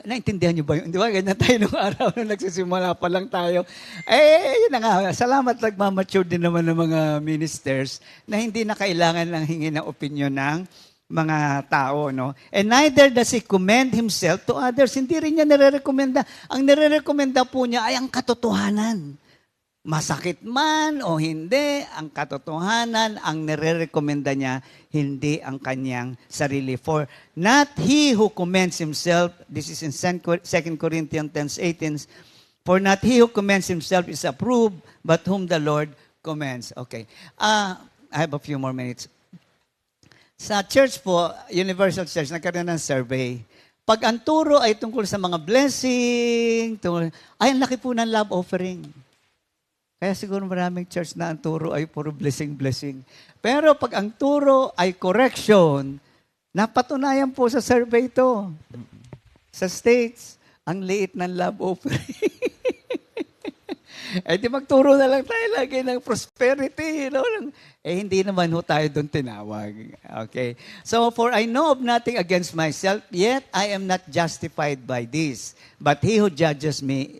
naintindihan niyo ba yun? Di ba? Ganyan tayo nung araw nung nagsisimula pa lang tayo. Yun na nga, salamat nagmamature din naman ng mga ministers na hindi na kailangan lang hingi ng opinion ng mga tao, no? And neither does he commend himself to others. Hindi rin niya nire-recommenda. Ang nire-recommenda po niya ay ang katotohanan. Masakit man o hindi, ang katotohanan, ang nire-recommenda niya, hindi ang kanyang sarili. For not he who commends himself, this is in 2 Corinthians 10:18, for not he who commends himself is approved, but whom the Lord commends. Okay. I have a few more minutes. Sa church po, Universal Church, nagkaroon ng survey. Pag ang turo ay tungkol sa mga blessing, ay ang laki po ng love offering. Kaya siguro maraming church na ang turo ay puro blessing. Pero pag ang turo ay correction, napatunayan po sa survey ito. Sa States, ang liit ng love offering. Di magturo na lang tayo lagi ng prosperity. Hindi naman ho tayo doon tinawag. Okay? So, for I know of nothing against myself, yet I am not justified by this. But he who judges one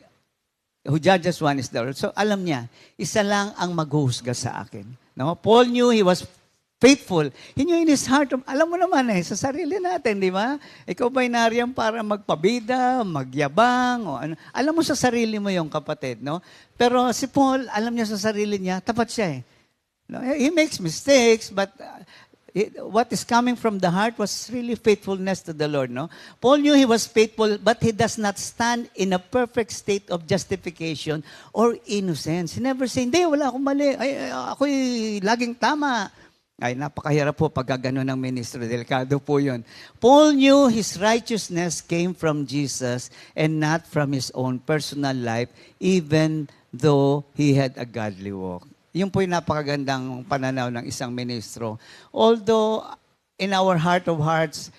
is the Lord. So, alam niya, isa lang ang maghuhusga sa akin. No? Paul knew he was faithful. He knew in his heart, alam mo naman sa sarili natin, di ba? Ikaw ba'y nariyan para magpabida, magyabang, o ano? Alam mo sa sarili mo yung kapatid, no? Pero si Paul, alam niya sa sarili niya, tapat siya eh. No? He makes mistakes, but what is coming from the heart was really faithfulness to the Lord, no? Paul knew he was faithful, but he does not stand in a perfect state of justification or innocence. He never say, hindi, wala akong mali. Ako'y laging tama. Ay, napakahirap po pag gano'n ng ministro. Delikado po yun. Paul knew his righteousness came from Jesus and not from his own personal life, even though he had a godly walk. Yun po yung napakagandang pananaw ng isang ministro. Although, in our heart of hearts,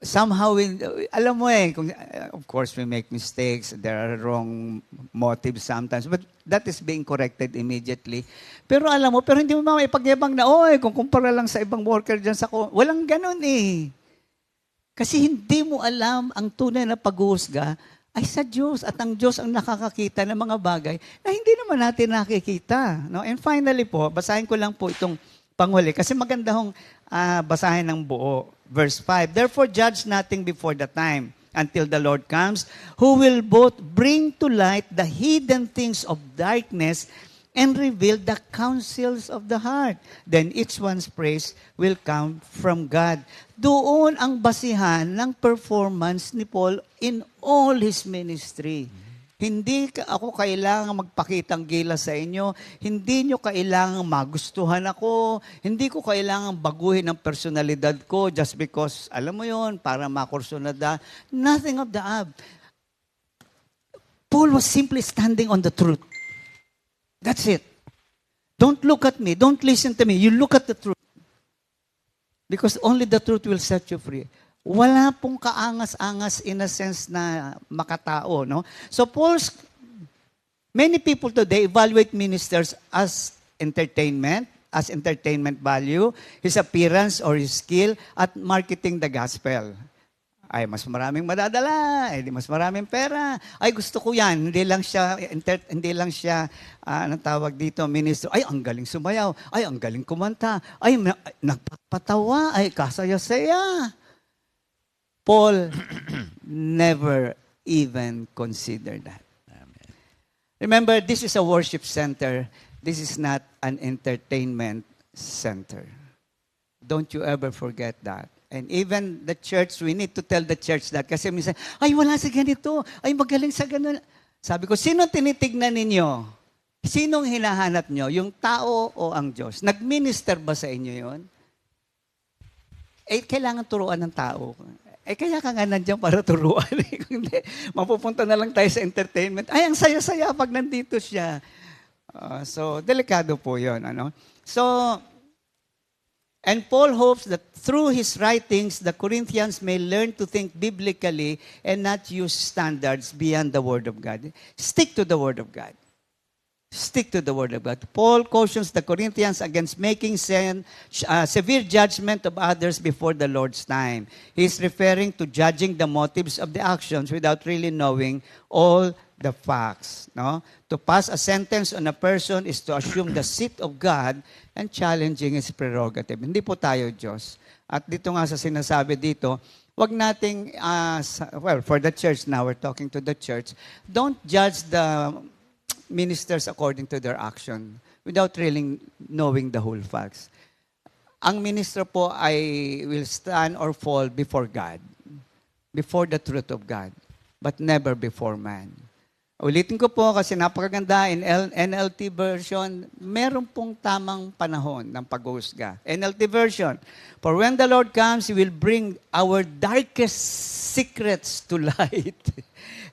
somehow, alam mo of course we make mistakes, there are wrong motives sometimes, but that is being corrected immediately. Pero alam mo, pero hindi mo maipagyabang na, kung kumpara lang sa ibang worker dyan walang ganun eh. Kasi hindi mo alam ang tunay na paghuhusga ay sa Diyos, at ang Diyos ang nakakakita ng mga bagay na hindi naman natin nakikita. No? And finally po, basahin ko lang po itong panghuli, kasi maganda hong basahin ng buo. Verse 5, therefore judge nothing before the time, until the Lord comes, who will both bring to light the hidden things of darkness and reveal the counsels of the heart. Then each one's praise will come from God. Doon ang basihan ng performance ni Paul in all his ministry. Hindi ako kailangang magpakitang gilas sa inyo. Hindi nyo kailangang magustuhan ako. Hindi ko kailangang baguhin ang personalidad ko just because, alam mo yon, para makursunada. Nothing of the above. Paul was simply standing on the truth. That's it. Don't look at me. Don't listen to me. You look at the truth. Because only the truth will set you free. Wala pong kaangas-angas in a sense na makatao, no? So many people today evaluate ministers as entertainment value, his appearance or his skill at marketing the gospel. Ay, mas maraming madadala, mas maraming pera. Ay, gusto ko yan. Hindi lang siya, anong tawag dito, ministro. Ay, ang galing sumayaw. Ay, ang galing kumanta. Ay, nagpapatawa. Ay, kasaya-saya. Paul never even considered that. Amen. Remember, this is a worship center. This is not an entertainment center. Don't you ever forget that. And even the church, we need to tell the church that. Kasi minsan, ay wala sa ganito. Ay magaling sa ganun. Sabi ko, sino tinitignan ninyo? Sinong hinahanap nyo? Yung tao o ang Diyos? Nag-minister ba sa inyo yon? kailangan turuan ng tao. Kaya ka nga nandiyan para turuan. Kung hindi, mapupunta na lang tayo sa entertainment. Ay, ang saya-saya pag nandito siya. So, delikado po yun. Ano? So, and Paul hopes that through his writings, the Corinthians may learn to think biblically and not use standards beyond the Word of God. Stick to the Word of God. Stick to the Word of God. Paul cautions the Corinthians against making severe judgment of others before the Lord's time. He's referring to judging the motives of the actions without really knowing all the facts. No? To pass a sentence on a person is to assume the seat of God and challenging His prerogative. Hindi po tayo Diyos. At dito nga sa sinasabi dito, wag nating, for the church now, we're talking to the church, don't judge the ministers according to their action without really knowing the whole facts. Ang minister po ay will stand or fall before God, before the truth of God, but never before man. Ulitin ko po kasi napakaganda in NLT version, meron pong tamang panahon ng pag-uusga. NLT version, for when the Lord comes, He will bring our darkest secrets to light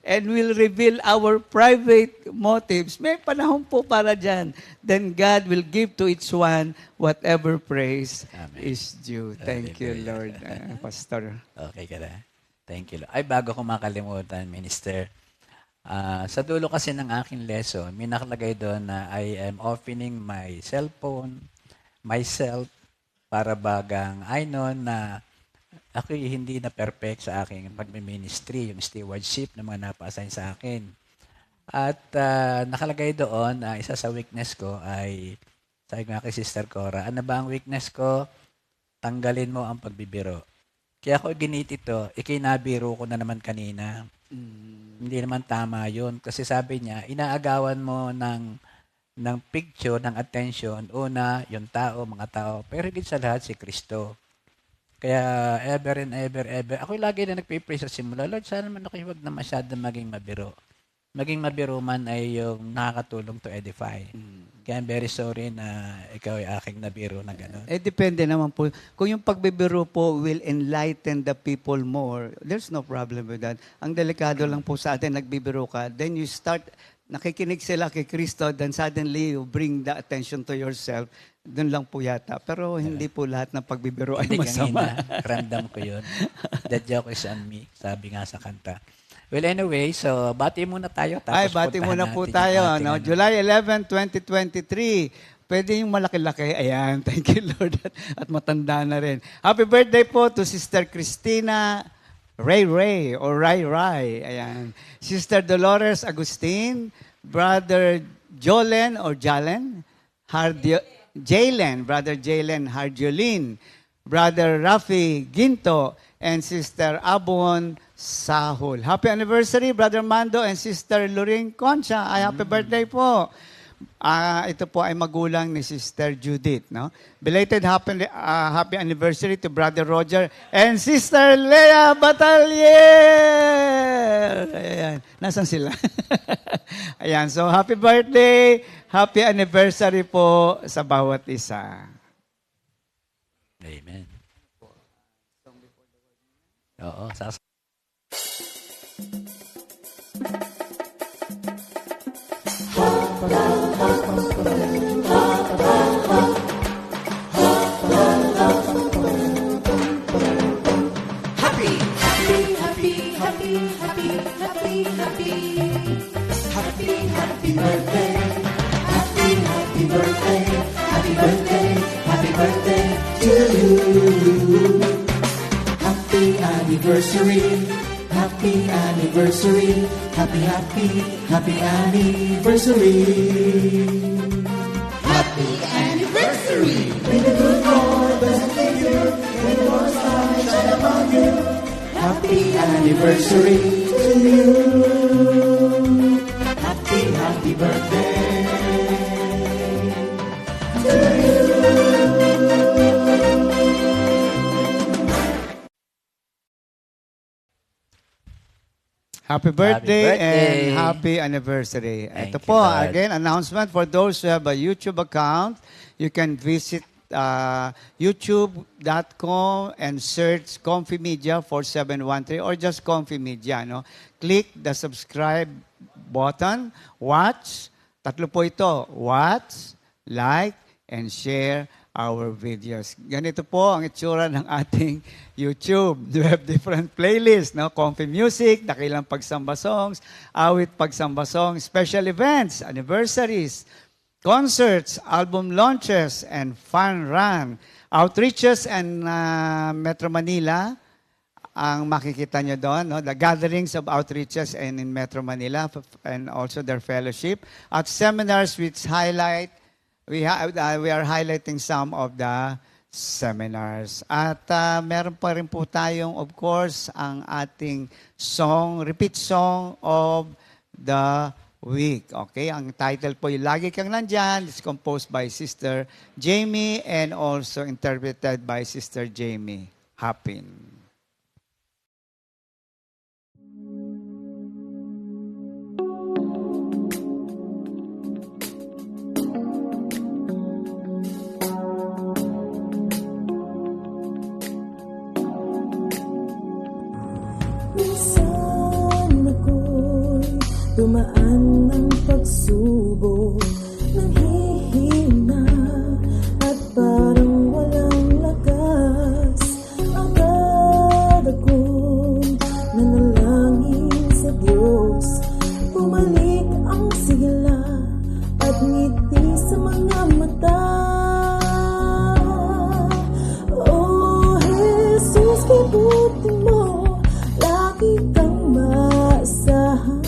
and will reveal our private motives. May panahon po para dyan. Then God will give to each one whatever praise is due. Thank you, Lord. Pastor. Okay ka na. Thank you. Ay, bago ko makalimutan, Minister, sa dulo kasi ng aking lesson, may nakalagay doon na I am opening my cellphone, myself, para bagang I know na ako hindi na perfect sa aking pag-ministry, yung stewardship na mga napa-assign sa akin. At nakalagay doon na isa sa weakness ko ay, sabi nga kay Sister Cora, ano ba ang weakness ko? Tanggalin mo ang pagbibiro. Kaya ako ginit ito, ikinabiro ko na naman kanina. Hindi naman tama yun. Kasi sabi niya, inaagawan mo ng picture, ng attention, una, yung tao, mga tao, pero higit sa lahat si Kristo. Kaya ever and ever, ako lagi na nagpipray sa simula, Lord, sana naman ako huwag na masyadong maging mabiro. Maging mabiro man ay yung nakakatulong to edify. Kaya I'm very sorry na ikaw ay aking nabiro na gano'n. Depende naman po. Kung yung pagbibiro po will enlighten the people more, there's no problem with that. Ang delikado lang po sa atin, nagbibiro ka, then you start, nakikinig sila kay Kristo, then suddenly you bring the attention to yourself. Doon lang po yata. Pero hindi po lahat ng pagbibiro ay masama. Random ko yun. The joke is on me, sabi nga sa kanta. Well, anyway, so bati muna tayo. Tapos bati muna po tayo. No? July 11, 2023. Pwede yung malaki-laki. Ayan, thank you, Lord. At matanda na rin. Happy birthday po to Sister Christina Ray or Ray. Ayan. Sister Dolores Agustin, Brother Jalen or Jalen, Brother Jalen Hardiolin, Brother Rafi Ginto, and Sister Abon Sahol. Happy anniversary, Brother Mando and Sister Loring Concha. Ay, happy birthday po. Ito po ay magulang ni Sister Judith. No? Belated happy anniversary to Brother Roger and Sister Lea Batalier. Ayan. Nasaan sila? Ayan. So, happy birthday, happy anniversary po sa bawat isa. Amen. Oo, Happy anniversary, happy anniversary. Happy anniversary. May the good Lord bless and keep you, may the Lord's light shine upon you. Happy anniversary to you. Happy birthday to you. Happy birthday and happy anniversary. Ito po, again, announcement for those who have a YouTube account. You can visit youtube.com and search Comfy Media 4713 or just Comfy Media. No? Click the subscribe button, watch, tatlo po ito, watch, like, and share our videos. Ganito po ang itsura ng ating YouTube. We have different playlists, no? Comfy Music, dakilang pagsamba songs, awit pagsamba songs, special events, anniversaries, concerts, album launches, and fun run. Outreaches and Metro Manila, ang makikita nyo doon, no? The gatherings of outreaches and in Metro Manila and also their fellowship. At seminars which highlight, we are highlighting some of the seminars. At meron pa rin po tayong, of course, ang ating song, repeat song of the week. Okay? Ang title po yung Lagi Kang Nandyan. It's composed by Sister Jamie and also interpreted by Sister Jamie Hapin. Minsan ako'y dumaan ng pagsubok, nanghihina at parang walang lakas. Agad akong nanalangin sa Diyos, bumalik ang sigla at ngiti sa mga mata. Oh, Jesus, kibuti mo, lagi kang maasahan.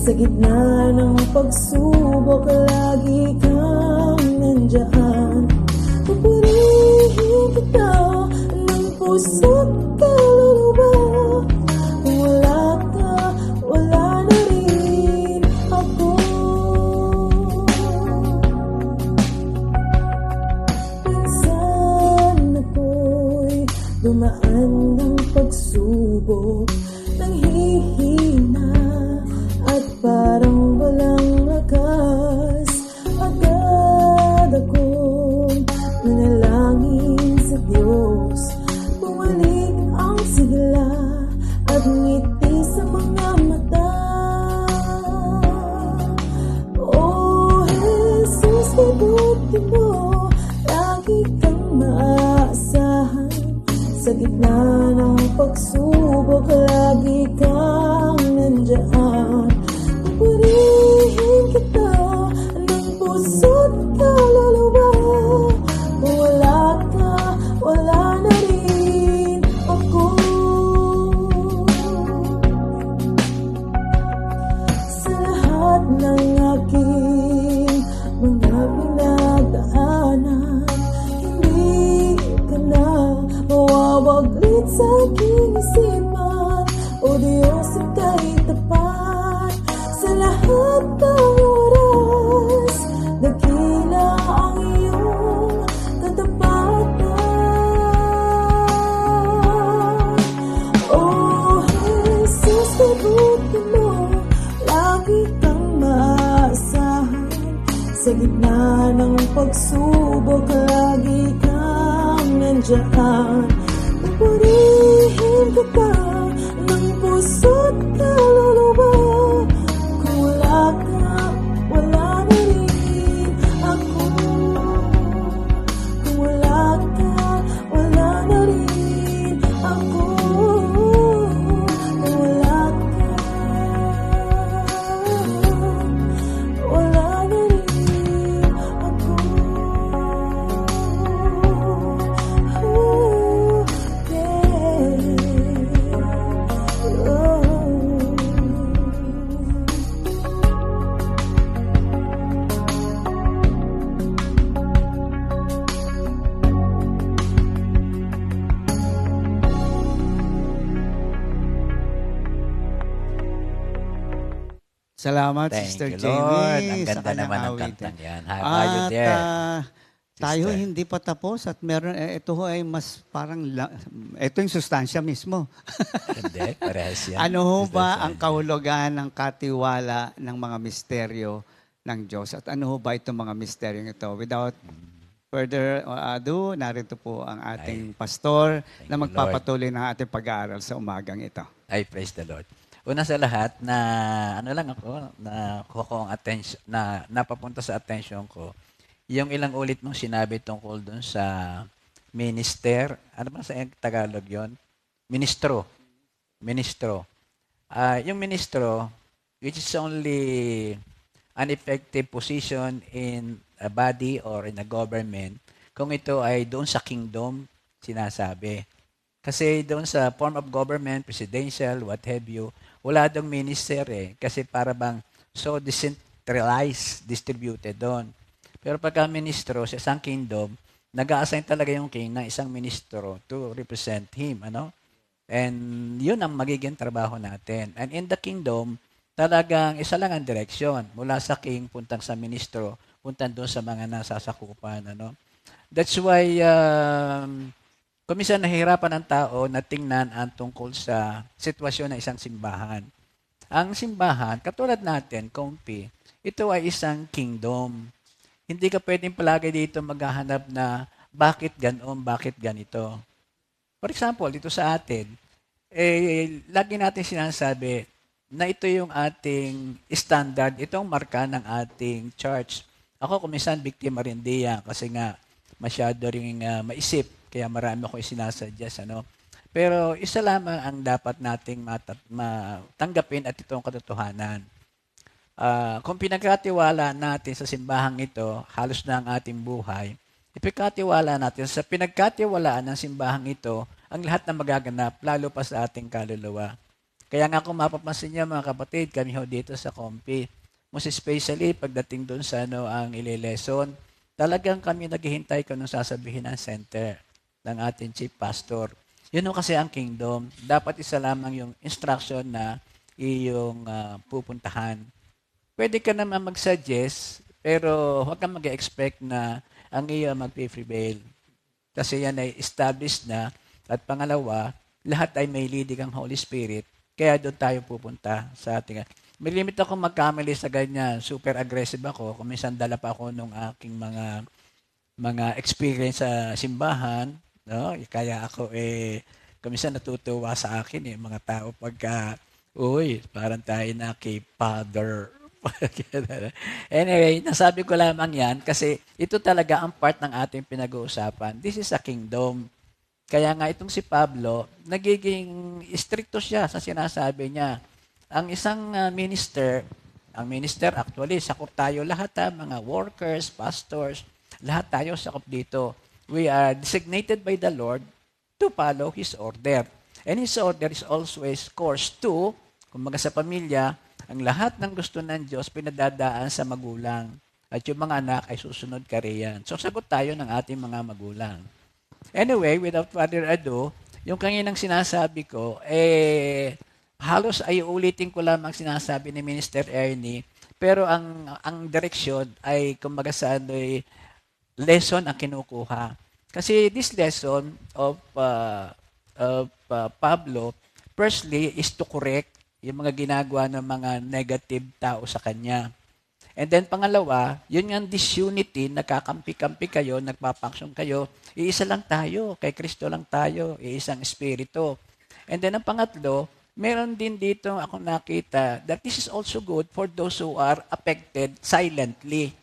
Sa gitna ng pagsubok, lagi kang nandiyan. Pupurihin kita ng puso't kaluluwa. Kung wala ka, wala na rin ako. Minsan ako'y dumaan ng pagsubok, nanghihina at parang walang lakas. Agad akong nanalangin sa Diyos, bumalik ang sigla at ngiti sa mga mata. Oh, Jesus, kibuti mo, lagi kang maasahan. Sa gitna ng pagsubok, lagi kang nandiyan. Pupurihin kita ng puso't kaluluwa. Kung wala ka, wala na rin ako. Sa lahat ng aking mga pinagdaanan, hindi ka na mawawaglit sa aking isipan. O Diyos, ika'y tapat sa lahat ng oras. Dakila ang iyong katapatan. Oh, Jesus, kibuti mo, lagi kang maasahan. Sa gitna ng pagsubok, lagi kang nandiyan. Pupurihin kita ng puso't kaluluwa. Kung wala ka, wala na rin ako. Kung wala ka, wala na rin ako. Kung wala ka, wala na rin ako. Oh, yeah. Oh. Salamat, Thank Sister you, Jamie. Lord. Ang sa ganda kanyang naman ng awit. kantang yan. How are you At there? tayo Sister? hindi pa tapos at meron, ito ho ay mas parang, ito yung sustansya mismo. Hindi, parehas yan. Ano ho Sister ba Sonia. ang kahulugan ng katiwala ng mga misteryo ng Diyos? At ano ho ba itong mga misteryo ito? Without further ado, narito po ang ating pastor na you, magpapatuloy ng ating pag-aaral sa umagang ito. Ay, praise the Lord. Una sa lahat, na ano lang ako, na kuha ko ang attention, na napapunta sa attention ko, yung ilang ulit mong sinabi tungkol dun sa minister, ano ba sa Tagalog yon? Ministro. Ministro. Yung ministro, which is only an effective position in a body or in a government, kung ito ay doon sa kingdom, sinasabi. Kasi doon sa form of government, presidential, what have you, wala doong minister kasi para bang so decentralized, distributed doon. Pero pagka ministro sa isang kingdom, nag-a-assign talaga yung king ng isang ministro to represent him, ano? And yun ang magiging trabaho natin. And in the kingdom, talagang isa lang ang direksyon. Mula sa king, puntang sa ministro, puntang doon sa mga nasasakupan, ano? That's why, kuminsan nahihirapan ng tao na tingnan ang tungkol sa sitwasyon ng isang simbahan. Ang simbahan, katulad natin, Kompi, ito ay isang kingdom. Hindi ka pwedeng palagi dito maghahanap na bakit ganoon, bakit ganito. For example, dito sa atin, lagi natin sinasabi na ito yung ating standard, itong marka ng ating church. Ako, kuminsan, biktima rin diyan kasi nga masyado rin maisip. Kaya marami ako sinasuggest, ano. Pero isa lamang ang dapat nating matanggapin at itong katotohanan. Kung pinagkatiwala natin sa simbahang ito, halos na ang ating buhay, ipagkatiwala natin sa pinagkatiwalaan ng simbahang ito, ang lahat na magaganap, lalo pa sa ating kaluluwa. Kaya nga kung mapapansin niyo mga kapatid, kami ho dito sa Kompi, most especially pagdating doon sa ang ile-lesson, talagang kami naghihintay kung anong sasabihin ng center ng ating chief pastor. Yun kasi ang kingdom. Dapat isa lamang yung instruction na iyong pupuntahan. Pwede ka naman mag-suggest, pero huwag kang mag-expect na ang iyo mag-prevail. Kasi yan ay established na. At pangalawa, lahat ay may leading ang Holy Spirit. Kaya doon tayo pupunta sa ating. May limit ako magkamali sa ganyan. Super aggressive ako. Kung minsan dala pa ako nung aking mga experience sa simbahan. No? Kaya ako kuminsan natutuwa sa akin mga tao pagka parang tayo na kay Father. Anyway, nasabi ko lamang yan kasi ito talaga ang part ng ating pinag-uusapan. This is a kingdom. Kaya nga itong si Pablo, nagiging stricto siya sa sinasabi niya. Ang isang minister actually, sakop tayo lahat mga workers, pastors, lahat tayo sakop dito. We are designated by the Lord to follow His order. And His order is always course to, kumbaga sa pamilya, ang lahat ng gusto ng Diyos pinadadaan sa magulang. At yung mga anak ay susunod ka riyan. So sagot tayo ng ating mga magulang. Anyway, without further ado, yung kaninang sinasabi ko, halos ay ulitin ko lamang sinasabi ni Minister Ernie, pero ang direksyon ay kumbaga sa lesson ang kinukuha. Kasi this lesson of Pablo, firstly, is to correct yung mga ginagawa ng mga negative tao sa kanya. And then pangalawa, yun yung disunity, nagkakampi-kampi kayo, nagpapaksyon kayo, iisa lang tayo, kay Kristo lang tayo, iisang espiritu. And then ang pangatlo, meron din dito akong nakita that this is also good for those who are affected silently.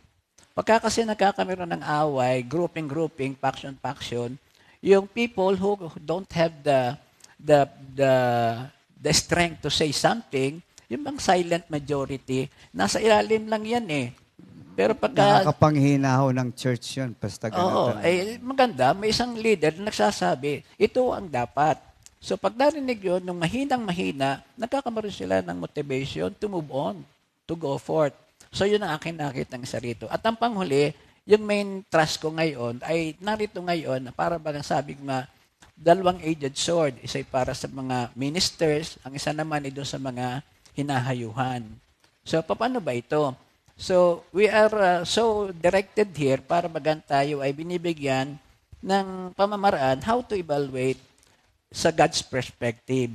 Pagka kasi nagkakameron ng away, grouping, faction, yung people who don't have the strength to say something, yung bang silent majority, nasa ilalim lang yan Pero pagka... Nakakapanghina ng church yun, basta ganito. Maganda, may isang leader na nagsasabi, ito ang dapat. So pag narinig yun, nung mahinang-mahina, nagkakameron sila ng motivation to move on, to go forth. So yun ang akin nakita ng isa rito. At ang panghuli, yung main thrust ko ngayon ay narito ngayon, para bagang sabi ko nga, dalawang-edged sword. Isa para sa mga ministers, ang isa naman ay doon sa mga hinahayuhan. So paano ba ito? So we are so directed here para bagang tayo ay binibigyan ng pamamaraan how to evaluate sa God's perspective.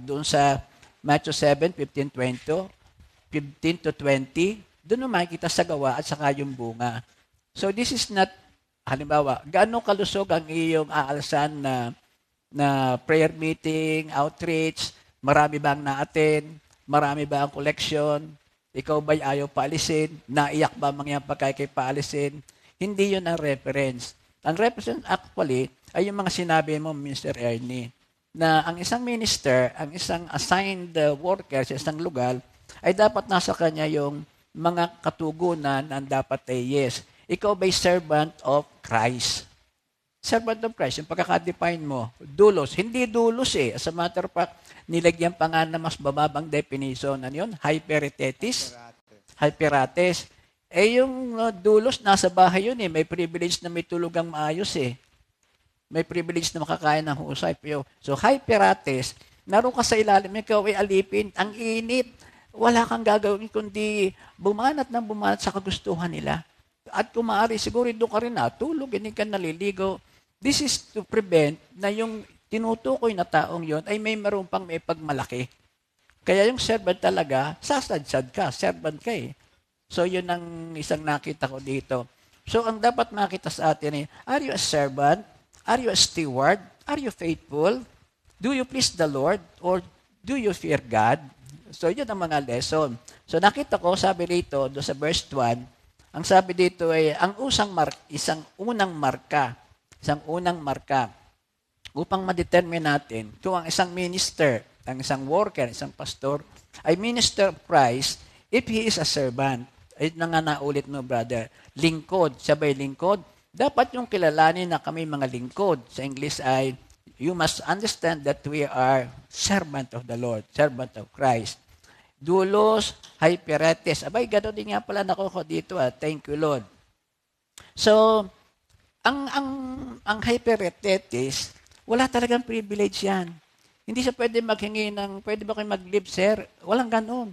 Doon sa Matthew 7:15-20, 15 to 20, doon mo makikita sa gawa at saka yung bunga. So this is not Halimbawa, gaano kalusog ang iyong aalsan na prayer meeting, outreach, marami ba ang na-attend, marami ba ang collection, ikaw ba'y ayaw paalisin, naiyak ba mangyang pagkakay paalisin, hindi yun ang reference. Ang reference actually ay yung mga sinabi mo, Mr. Ernie, na ang isang minister, ang isang assigned worker sa isang lugar, ay dapat nasa kanya yung mga katugunan na dapat ay yes. Ikaw ba'y servant of Christ? Servant of Christ, yung pagkaka-define mo, dulos. Hindi dulos eh. As a matter of fact, nilagyan pa nga na mas bababang definition. Ano yun? Hyperetetis? Hyperates. Eh yung dulos, nasa bahay yun eh. May privilege na may tulugang maayos eh. May privilege na makakain ng husay. So, hyperates, naroon ka sa ilalim, ikaw ay alipin, ang init. Wala kang gagawin kundi bumanat sa kagustuhan nila. At kung maaari, siguro doon ka rin natulog, hindi ka naliligo. This is to prevent na yung tinutukoy na taong yon ay may meron pang may pagmalaki. Kaya yung servant talaga, sasadsad ka, servant ka eh. So yun ang isang nakita ko dito. So ang dapat makita sa atin are you a servant? Are you a steward? Are you faithful? Do you please the Lord? Or do you fear God? So yun ang mga lesson. So nakita ko, sabi dito, do sa verse 1, ang sabi dito ay, isang unang marka upang ma-determine natin kung ang isang minister, ang isang worker, isang pastor, ay minister of Christ if he is a servant. Ay na nga naulit no, brother. Lingkod, sabay lingkod. Dapat yung kilalanin na kami mga lingkod. Sa English ay, you must understand that we are servant of the Lord, servant of Christ. Dulos, hyperetes. Abay, gano'n din nga pala nakuha dito. Thank you, Lord. So, ang hyperetetes, wala talagang privilege yan. Hindi siya pwede maghingi pwede ba kayo mag-live, sir? Walang gano'n.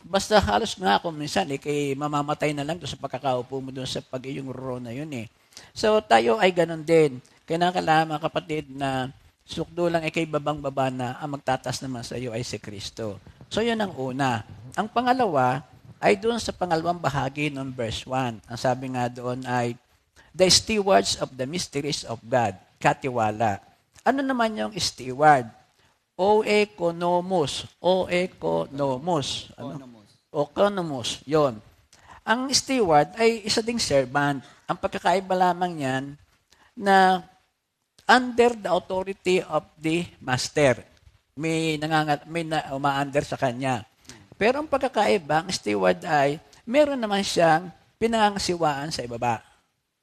Basta halos nga ako minsan, kay mamamatay na lang doon sa pagkakaupo mo doon sa pag-iyong row na yun eh. So, tayo ay gano'n din. Kaya mga kapatid na sukdo lang kay babang-baba na ang magtatas naman sa iyo ay si Kristo. So, yun ang una. Ang pangalawa ay doon sa pangalawang bahagi ng verse 1. Ang sabi nga doon ay, the stewards of the mysteries of God, katiwala. Ano naman yung steward? Oekonomos. Okonomos. Yon. Ang steward ay isa ding servant. Ang pagkakaiba lamang yan na under the authority of the master. May uma-under sa kanya. Pero ang pagkakaiba, ang steward ay meron naman siyang pinangangasiwaan sa ibaba.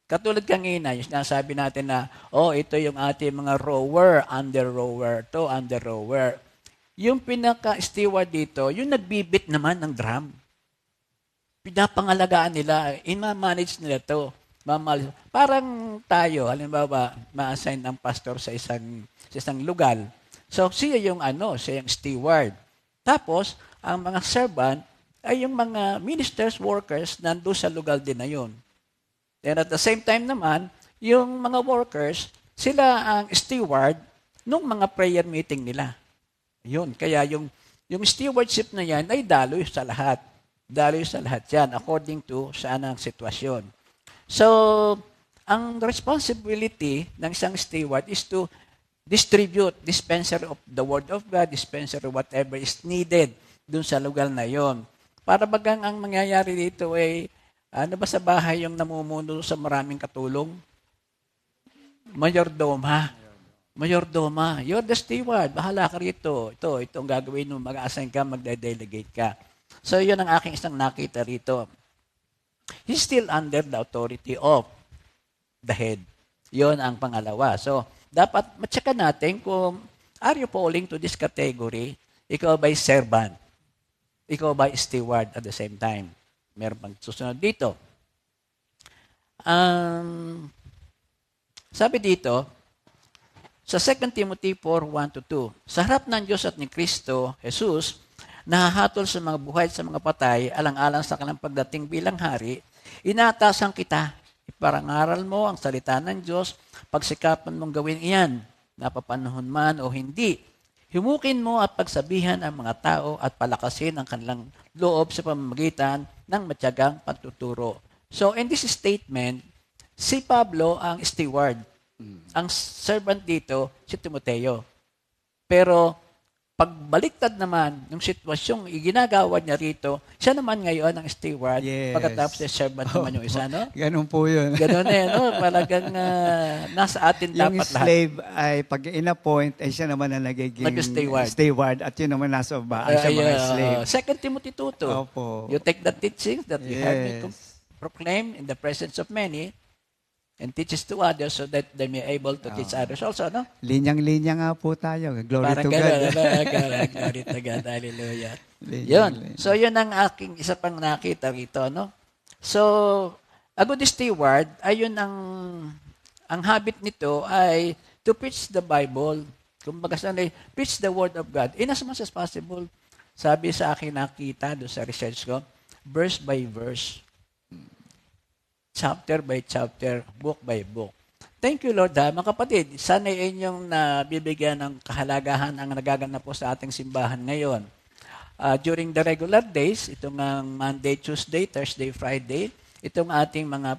Katulad kanina, yung sinasabi natin na, ito yung ating mga rower, under rower. Yung pinaka-steward dito, yung nagbibit naman ng drum. Pinapangalagaan nila, ima-manage nila to. Parang tayo, halimbawa, ma-assign ang pastor sa isang lugar. So, siya yung steward. Tapos, ang mga servant ay yung mga ministers, workers, nando sa lugar din na yun. And at the same time naman, yung mga workers, sila ang steward nung mga prayer meeting nila. Yun. Kaya yung stewardship na yan ay daloy sa lahat. Daloy sa lahat yan according to saan ang sitwasyon. So, ang responsibility ng isang steward is to distribute, dispenser of the word of God, dispenser of whatever is needed dun sa lugar na yon. Para bagang ang mangyayari dito ay ano ba sa bahay yung namumuno sa maraming katulong? Mayordoma. You're the steward. Bahala ka rito. Ito ang gagawin mo. Mag-assign ka, magde-delegate ka. So, yun ang aking isang nakita rito. He's still under the authority of the head. Yun ang pangalawa. So, dapat matyakan natin kung are you falling to this category? Ikaw ba'y servant? Ikaw ba'y steward at the same time? Meron pang susunod dito. Sabi dito, sa 2 Timothy 4:1-2, sa harap ng Diyos at ni Kristo, Jesus, nahahatol sa mga buhay at sa mga patay, alang-alang sa kanilang pagdating bilang hari, inaatasan kita, iparangaral mo ang salita ng Diyos, pagsikapan mong gawin iyan, napapanahon man o hindi. Himukin mo at pagsabihan ang mga tao at palakasin ang kanilang loob sa pamamagitan ng matyagang pagtuturo. So, in this statement, Si Pablo ang steward. Ang servant dito, si Timoteo. Pero pagbaliktad naman ng sitwasyong iginagawa niya rito, siya naman ngayon ang steward, Yes. pagkatapos si servant naman yung isa, no? Ganun po yun. Ganon no? Talagang nasa atin Yung dapat lahat. slave ay pag in-appoint, ay siya naman na nagiging Nag-steward. steward at yun naman nasa baan siya mga slave. 2 Timothy 2:2. Opo. You take the teachings that you have me Yes. proclaim in the presence of many and teaches to others so that they may able to teach others also, no? Linyang-linya nga po tayo. Glory Parang to gano'n. God. Glory to God. Hallelujah. Linya, Yun. linya. So, yun ang aking isa pang nakita rito, no? So, a good steward, ayun ang habit nito ay to preach the Bible. Kumbaga sanay, preach the Word of God in as much as possible. Sabi sa akin nakita doon sa research ko, verse by verse. Chapter by chapter, book by book. Thank you, Lord, ha. Mga kapatid, sana inyong nabibigyan ng kahalagahan ang nagaganap po sa ating simbahan ngayon. During the regular days, itong Monday, Tuesday, Thursday, Friday, itong ating mga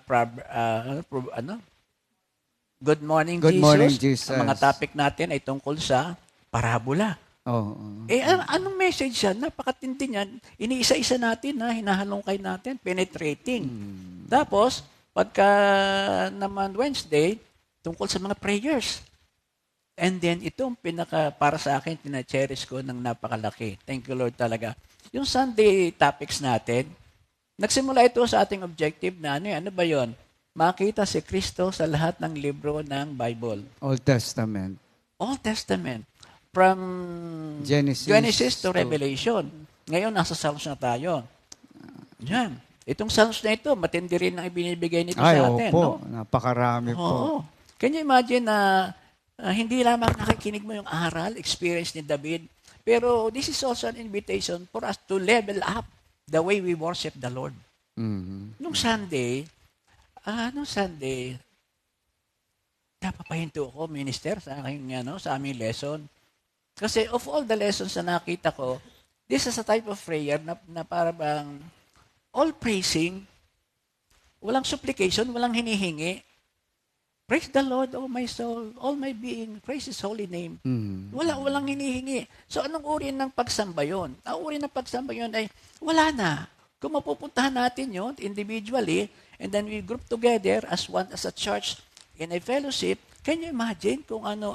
Good Morning, Good Jesus. Morning, Jesus. Ang mga topic natin ay tungkol sa parabola. Oo. Anong message yan? Napakatindi niyan. Iniisa-isa natin, hinahalongkay natin, penetrating. Tapos, pagka naman Wednesday, tungkol sa mga prayers. And then, itong para sa akin, tina-cherish ko ng napakalaki. Thank you, Lord, talaga. Yung Sunday topics natin, nagsimula ito sa ating objective na ano ba yon? Makita si Kristo sa lahat ng libro ng Bible. Old Testament. Old Testament. From Genesis to Revelation. Ngayon, nasa Psalms na tayo. Yan. Itong Psalms na ito, matindi rin ang ibinibigay nito Ay, sa atin. opo. No? Napakarami po. Oo. Can you imagine na hindi lamang nakikinig mo yung aral, experience ni David, pero this is also an invitation for us to level up the way we worship the Lord. Mhm. Nung Sunday, napapahinto ako, minister, sa aking, sa aming lesson. Kasi of all the lessons na nakita ko, this is a type of prayer na para bang all praising, walang supplication, walang hinihingi. Praise the Lord, oh my soul, all my being, praise His holy name. Mhm. Walang hinihingi. So anong uri ng pagsamba yun? Ang uri ng pagsamba yun ay wala na. Kung mapupuntahan natin yun individually, and then we group together as one, as a church, in a fellowship, can you imagine kung ano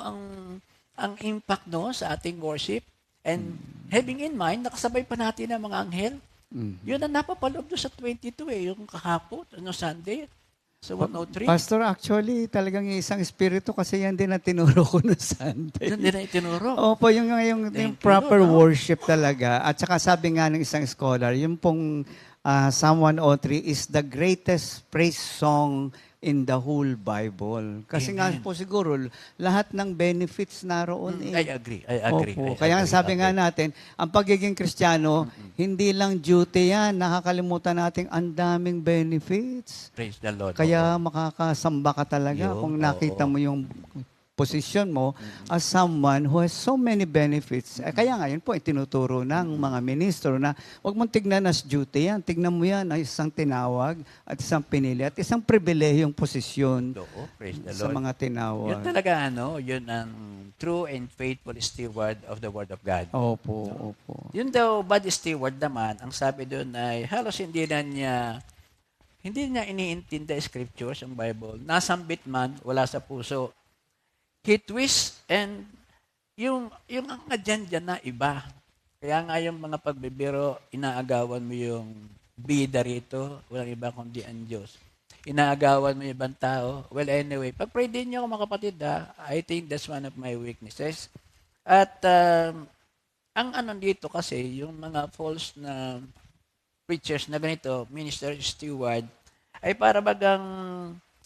ang impact sa ating worship? And having in mind, nakasabay pa natin ang mga anghel. Yun ang napapaloob doon sa 22 yung kahapon, Sunday, sa 103. Pastor, actually, talagang isang espiritu kasi yan din ang tinuro ko no Sunday. Yun din ang itinuro. Opo, yung Thank you, proper Lord, worship talaga. At saka sabi nga ng isang scholar, yung pong Psalm 103 is the greatest praise song in the whole Bible. Kasi nga po siguro, lahat ng benefits naroon I agree. Opo. Kaya sabi nga natin, ang pagiging Kristiyano, hindi lang duty yan. Nakakalimutan natin ang daming benefits. Praise the Lord. Kaya makakasamba ka talaga Yo, kung nakita mo yung posisyon mo as someone who has so many benefits. Kaya nga yun po, itinuturo ng mga ministro na huwag mong tignan as duty yan. Tignan mo yan ay isang tinawag at isang pinili at isang pribilehiyong posisyon Praise the sa Lord. mga tinawag. Yun talaga, yun ang true and faithful steward of the Word of God. Opo. Yun daw, bad steward naman, ang sabi doon ay halos hindi niya iniintindi ang scriptures, ang Bible. Nasambit man, wala sa puso. He twists and yung ang agenda na iba. Kaya nga yung mga pagbibiro, inaagawan mo yung bida rito, walang iba kundi ang Diyos. Inaagawan mo yung ibang tao. Well, anyway, pag-pray din niyo mga kapatid, I think that's one of my weaknesses. At ang dito kasi, yung mga false na preachers na ganito, minister, steward, ay para bagang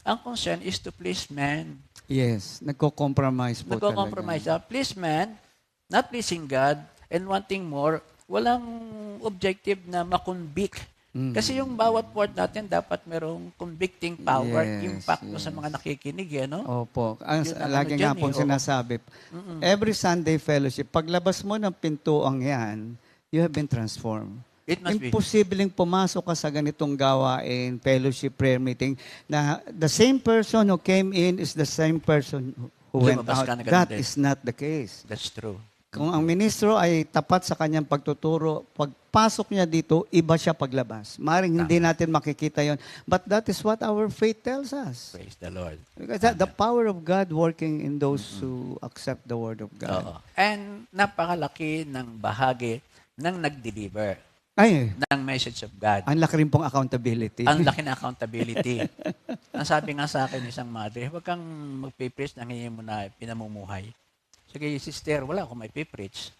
ang concern is to please man. Yes, nagko-compromise po Nagko-compromise. talaga. Please man, not pleasing God, and wanting more, walang objective na makonvict. Kasi yung bawat word natin dapat merong convicting power, Yes, impact sa mga nakikinig. Opo. Ang Yun ang lagi ano nga dyan pong sinasabi, every Sunday fellowship, paglabas mo ng pintuang yan, you have been transformed. It must be. Imposibleng pumasok ka sa ganitong gawain, fellowship, prayer meeting, na the same person who came in is the same person who went Lumabas out. ka na ganun That din. is not the case. That's true. Kung ang ministro ay tapat sa kanyang pagtuturo, pagpasok niya dito, iba siya paglabas. Maring hindi natin makikita yon. But that is what our faith tells us. Praise the Lord. Because the power of God working in those who accept the word of God. Oo. And napakalaki ng bahagi ng nag-deliver Ay, ng message of God. ang laki rin pong accountability. Ang laki ng accountability. Ang sabi nga sa akin isang mother, huwag kang magpipreach nang hindi mo na pinamumuhay. Sige, sister, wala akong may pipreach.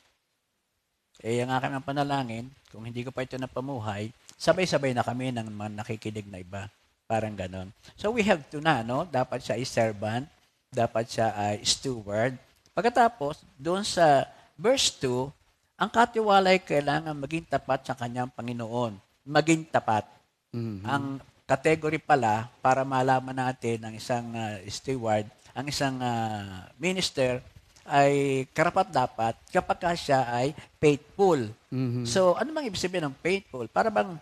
Ang aking ang panalangin, kung hindi ko pa ito napamuhay, sabay-sabay na kami ng mga nakikinig na iba. Parang ganon. So we have to na, no? Dapat siya ay servant, dapat siya ay steward. Pagkatapos, doon sa verse 2, ang katiwala ay kailangan maging tapat sa kanyang Panginoon. Maging tapat. Ang category pala para malaman natin ng isang steward, ang isang minister ay karapat-dapat kapag siya ay faithful. So, ano bang ibig sabihin ng faithful? Para bang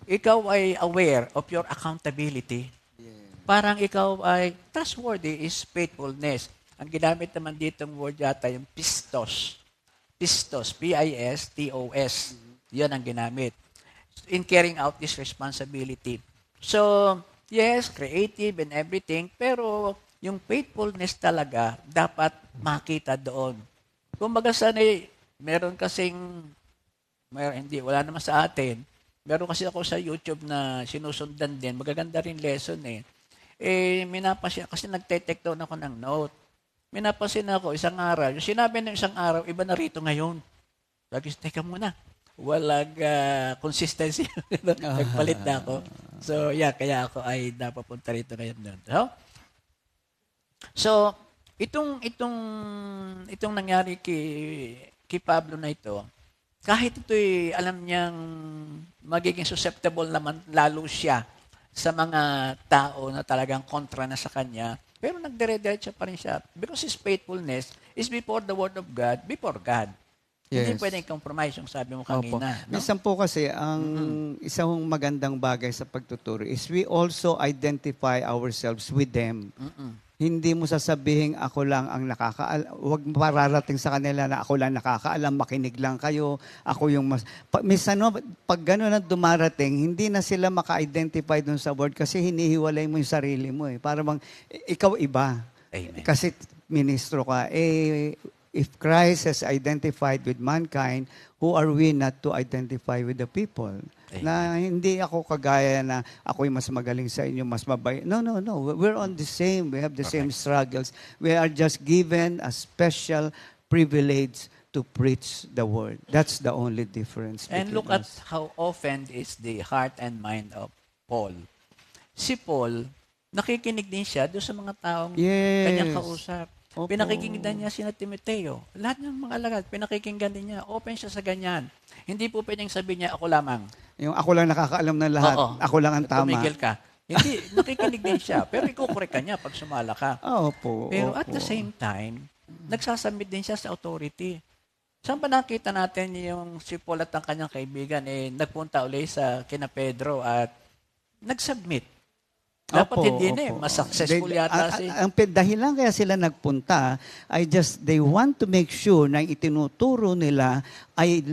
ikaw ay aware of your accountability. Parang ikaw ay trustworthy is faithfulness. Ang ginamit naman ditong word yata yung pistos. Pistos, P-I-S-T-O-S. Yan ang ginamit. In carrying out this responsibility. So, yes, creative and everything, pero yung faithfulness talaga dapat makita doon. Kumbaga sanay, meron kasing, wala naman sa atin, meron kasi ako sa YouTube na sinusundan din, magaganda rin lesson eh. Minapansin, kasi nagte-take down ako ng note. Minapansin ako isang araw, yung sinabi ng isang araw, iba na rito ngayon. Lagi, teka muna, walang consistency. Nagpalit na ako. So, yeah, kaya ako ay napapunta rito ngayon doon. So, itong nangyari kay Pablo na ito, kahit ito'y alam niyang magiging susceptible naman lalo siya sa mga tao na talagang kontra na sa kanya, pero nagdire-diretso pa rin siya. Because his faithfulness is before the word of God, before God. Hindi Yes. pwedeng compromise yung sabi mo Opo. kanina. No? Minsan po kasi, ang isang magandang bagay sa pagtuturo is we also identify ourselves with them. Hindi mo sasabihin, ako lang ang nakakaalam. Huwag pararating sa kanila na ako lang nakakaalam, makinig lang kayo, ako yung mas... Minsan, no, pag gano'n na dumarating, hindi na sila maka-identify dun sa word kasi hinihiwalay mo yung sarili mo. Para bang, ikaw iba. Amen. Kasi ministro ka. If Christ has identified with mankind, who are we not to identify with the people? Na hindi ako kagaya na ako'y mas magaling sa inyo, mas mabay. No. We're on the same. We have the same struggles. We are just given a special privilege to preach the word. That's the only difference. And between look at us. how often is the heart and mind of Paul. Si Paul, nakikinig din siya doon sa mga taong Yes. kanyang kausap. Opo. Pinakikinggan niya sina Timoteo. Lahat ng mga alagad, pinakikinggan din niya. Open siya sa ganyan. Hindi po pwedeng sabihin niya, ako lamang. Yung ako lang nakakaalam ng lahat. Oo. Ako lang ang tama. Tumigil ka. Hindi, nakikinig din siya. Pero ikukorek ka niya pag sumala ka. Opo. Pero opo. at the same time, nagsasubmit din siya sa authority. Saan ba nakita natin yung si Paul at ang kanyang kaibigan, nagpunta ulit sa kina Pedro at nagsubmit? Dapat Opo, hindi na opo. mas successful yata si... Ang dahilan kaya sila nagpunta ay they want to make sure na itinuturo nila ay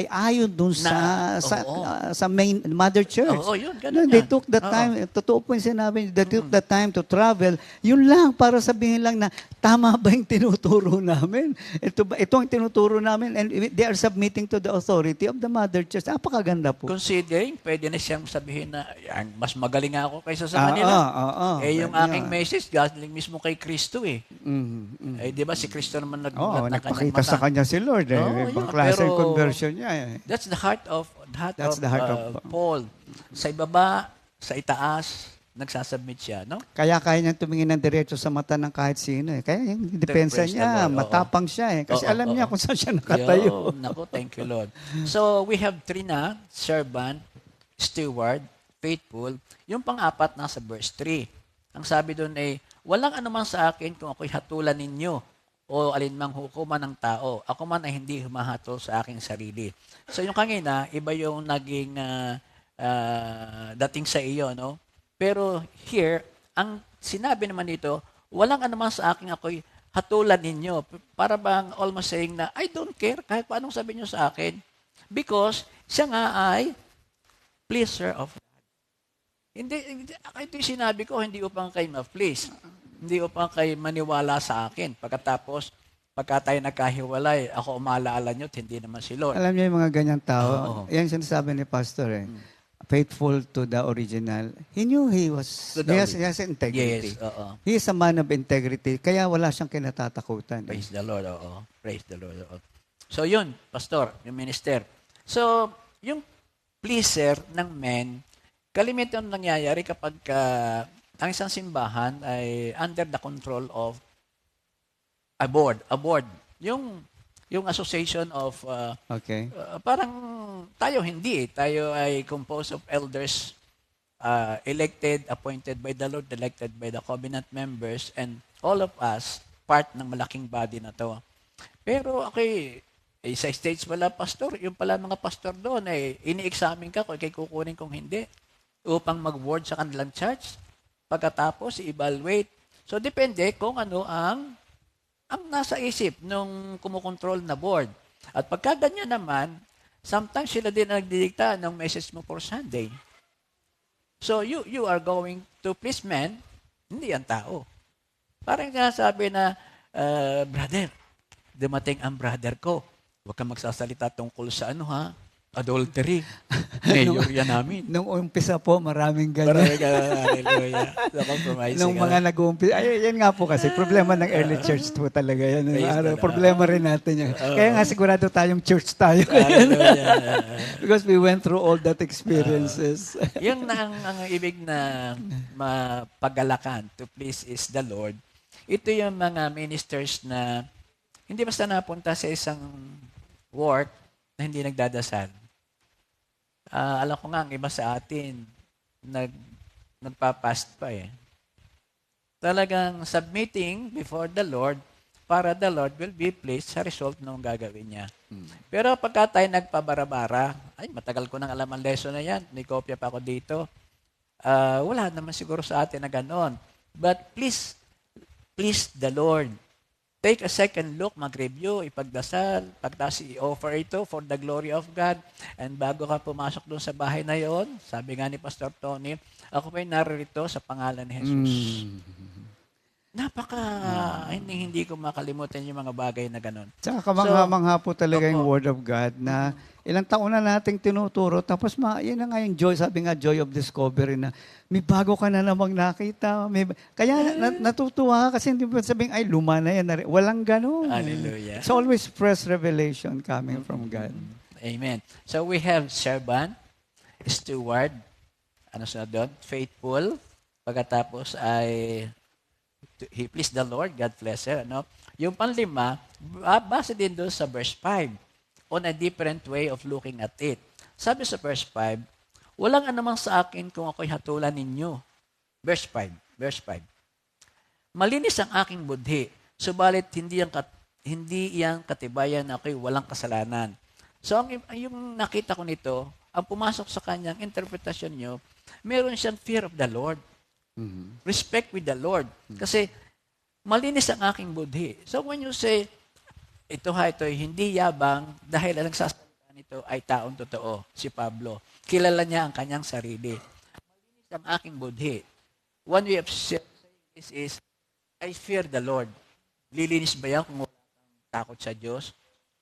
ayon dun sa main mother church. Oo, yun, ganun They yan. took the Oo. time, totoo po yung sinabi, they took the time to travel. Yun lang, para sabihin lang na tama ba yung tinuturo namin? Ito ang tinuturo namin and they are submitting to the authority of the mother church. Napakaganda po. Considering, pwede na siyang sabihin na mas magaling ako kaysa sa kanila. Yung aking message, galing mismo kay Kristo eh. Di ba si Kristo naman nagbulat ng kanyang nagpakita mata. sa kanya si Lord. Ibang yun. klase yung Pero conversion niya. That's the heart of That's the heart of Paul. Sa ibaba, sa itaas, nagsasubmit siya, no? Kaya kaya niyang tumingin ng diretso sa mata ng kahit sino. Kaya yung depensa Praise the niya, Lord. Oo. matapang siya. Kasi Oo, alam niya oo. kung saan siya nakatayo. Naku, thank you, Lord. So, we have 3 na, servant, steward, faithful. Yung pang-apat nasa verse 3. Ang sabi doon ay, walang anuman sa akin kung ako'y hatulan ninyo. o alinmang hukuman ng tao. Ako man ay hindi humahatol sa aking sarili. So yung kanina, iba yung naging dating sa iyo, no? Pero here, ang sinabi naman dito, walang anuman sa akin ako'y hatulan ninyo. Para bang almost saying na, I don't care kahit paanong sabihin nyo sa akin. Because siya nga ay pleaser of God. Hindi, ito yung sinabi ko, hindi upang kayo ma-please. Hindi upang kayo maniwala sa akin. Pagka tayo nagkahiwalay, ako umalaala nyo, hindi naman si Lord. Alam niyo yung mga ganyang tao, Oo. yan sinasabi ni Pastor faithful to the original. He knew he To the has integrity. Yes, oo. He is a man of integrity, kaya wala siyang kinatatakutan. Praise the Lord, oo. Praise the Lord, oo. So yun, pastor, yung minister. So, yung pleaser ng men, kalimitan nangyayari kapag ang isang simbahan ay under the control of a board. Yung association of Okay. parang tayo hindi. Tayo ay composed of elders elected, appointed by the Lord, elected by the covenant members, and all of us part ng malaking body na to. Pero sa stage wala pastor, yung pala mga pastor doon ini-examine ka kung kukunin kung hindi upang mag-word sa kanilang church. Pagkatapos i-evaluate. So depende kung ano ang nasa isip nung kumukontrol na board. At pagka ganyan naman, sometimes sila din ang nagdidikta ng message mo for Sunday. So you are going to please men, hindi ang tao. Parang sabi na, brother, dumating ang brother ko. Huwag kang magsasalita tungkol sa adultery. Mayor yan namin. Nung umpisa po, maraming Parang ganyan. hallelujah. Sa compromise. Nung mga nag-uumpisa, yan nga po kasi, problema ng early church po talaga yan. Praise the Lord. Problema rin natin yan. Kaya nga sigurado tayong church tayo. Hallelujah. Because we went through all that experiences. Yung ang ibig na mapagalakan to please is the Lord. Ito yung mga ministers na hindi basta napunta sa isang work na hindi nagdadasal. Alam ko nga, ang iba sa atin, nagpapast pa Talagang submitting before the Lord para the Lord will be pleased sa result ng gagawin niya. Pero pagka tayo nagpabarabara, matagal ko nang alam ang lesson na yan, may kopya pa ako dito, wala naman siguro sa atin na ganon. But please the Lord. Take a second look, mag-review, ipagdasal, pagtas i-offer ito for the glory of God. And bago ka pumasok doon sa bahay na yon, sabi nga ni Pastor Tony, ako pa'y naririto sa pangalan ni Jesus. Hindi ko makalimutan yung mga bagay na ganon. Tsaka kamangha-mangha po talaga yung Opo. Word of God na ilang taon na nating tinuturo. Tapos yan na nga yung joy, sabi nga joy of discovery na may bago ka na namang nakita. Kaya natutuwa ka kasi hindi mo sabihin, ay luma na yan. Walang ganon. Hallelujah. It's always fresh revelation coming from God. Amen. So we have servant, steward, doon? Faithful. Pagkatapos ay he pleased the Lord, God bless her. Yung panlima, base din doon sa verse 5, on a different way of looking at it. Sabi sa verse 5, walang anumang sa akin kung ako'y hatulan ninyo. Verse 5. Malinis ang aking budhi, subalit hindi iyang katibayan na ako'y walang kasalanan. So, yung nakita ko nito, ang pumasok sa kanyang interpretasyon nyo, meron siyang fear of the Lord. Respect with the Lord. Kasi malinis ang aking budhi. So when you say, ito hindi yabang dahil ang nagsasalita nito ay taong totoo, si Pablo. Kilala niya ang kanyang sarili. Malinis ang aking budhi. One way of saying this is, I fear the Lord. Lilinis ba yan kung wala kang takot sa Diyos?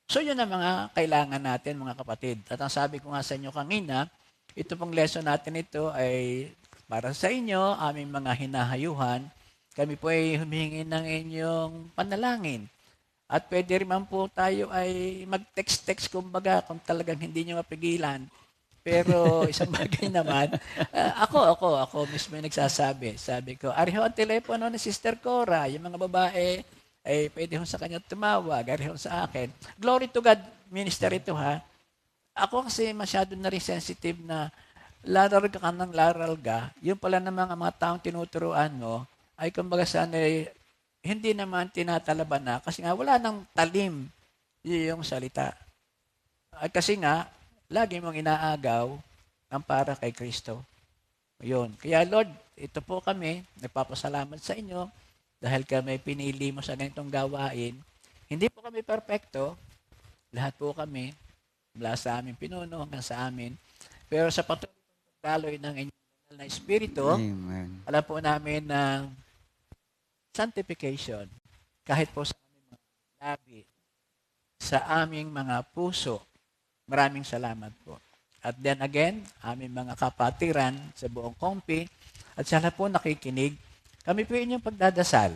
So yun ang mga kailangan natin, mga kapatid. At ang sabi ko nga sa inyo kanina, ito pong lesson natin ito ay para sa inyo, aming mga hinahayuhan, kami po ay humihingi ng inyong panalangin. At pwede rin man po tayo ay mag-text-text kumbaga kung talagang hindi nyo mapigilan. Pero isang bagay naman, ako mismo yung nagsasabi. Sabi ko, ariho ang telepono ni Sister Cora, yung mga babae, ay pwede ho sa kanya tumawag, ariho sa akin. Glory to God, minister ito ha. Ako kasi masyado na rin sensitive na laral ka ng laral ka, yung pala ng mga taong tinuturuan mo, ay kumbaga sana hindi naman tinatalaban na kasi nga wala nang talim yung salita. At kasi nga, lagi mong inaagaw ang para kay Kristo. Yun. Kaya Lord, ito po kami, nagpapasalamat sa inyo dahil kami pinili mo sa ganitong gawain. Hindi po kami perpekto, lahat po kami, mula sa aming pinuno hanggang sa amin. Pero sa patuloy ng daloy ng inyong banal na Espiritu, Amen. alam po namin na sanctification, kahit po sa aming mga labi, sa aming mga puso, maraming salamat po. At then again, aming mga kapatiran sa buong kompi, at sa lahat po nakikinig, kami po inyong pagdadasal.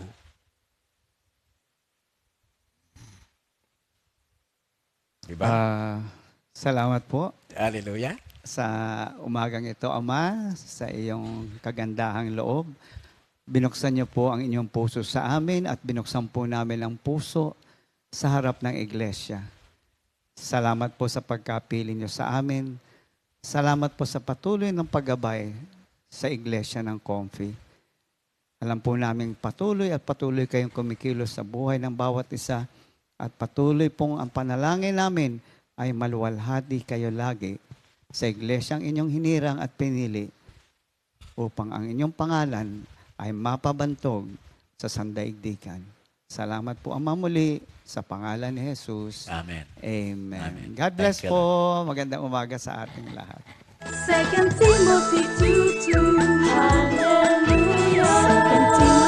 Diba? Salamat po Hallelujah. sa umagang ito, Ama, sa iyong kagandahang loob. Binuksan niyo po ang inyong puso sa amin at binuksan po namin ang puso sa harap ng iglesia. Salamat po sa pagkapili niyo sa amin. Salamat po sa patuloy ng paggabay sa iglesia ng Comfy. Alam po namin patuloy at patuloy kayong kumikilos sa buhay ng bawat isa at patuloy pong ang panalangin namin ay maluwalhati kayo lagi sa iglesyang inyong hinirang at pinili upang ang inyong pangalan ay mapabantog sa sandaigdigan. Salamat po, Ama, muli sa pangalan ni Jesus. Amen. Amen. Amen. God bless Thank you, po. Magandang umaga sa ating lahat. 2 Timothy 2:2 Hallelujah. 2 Timothy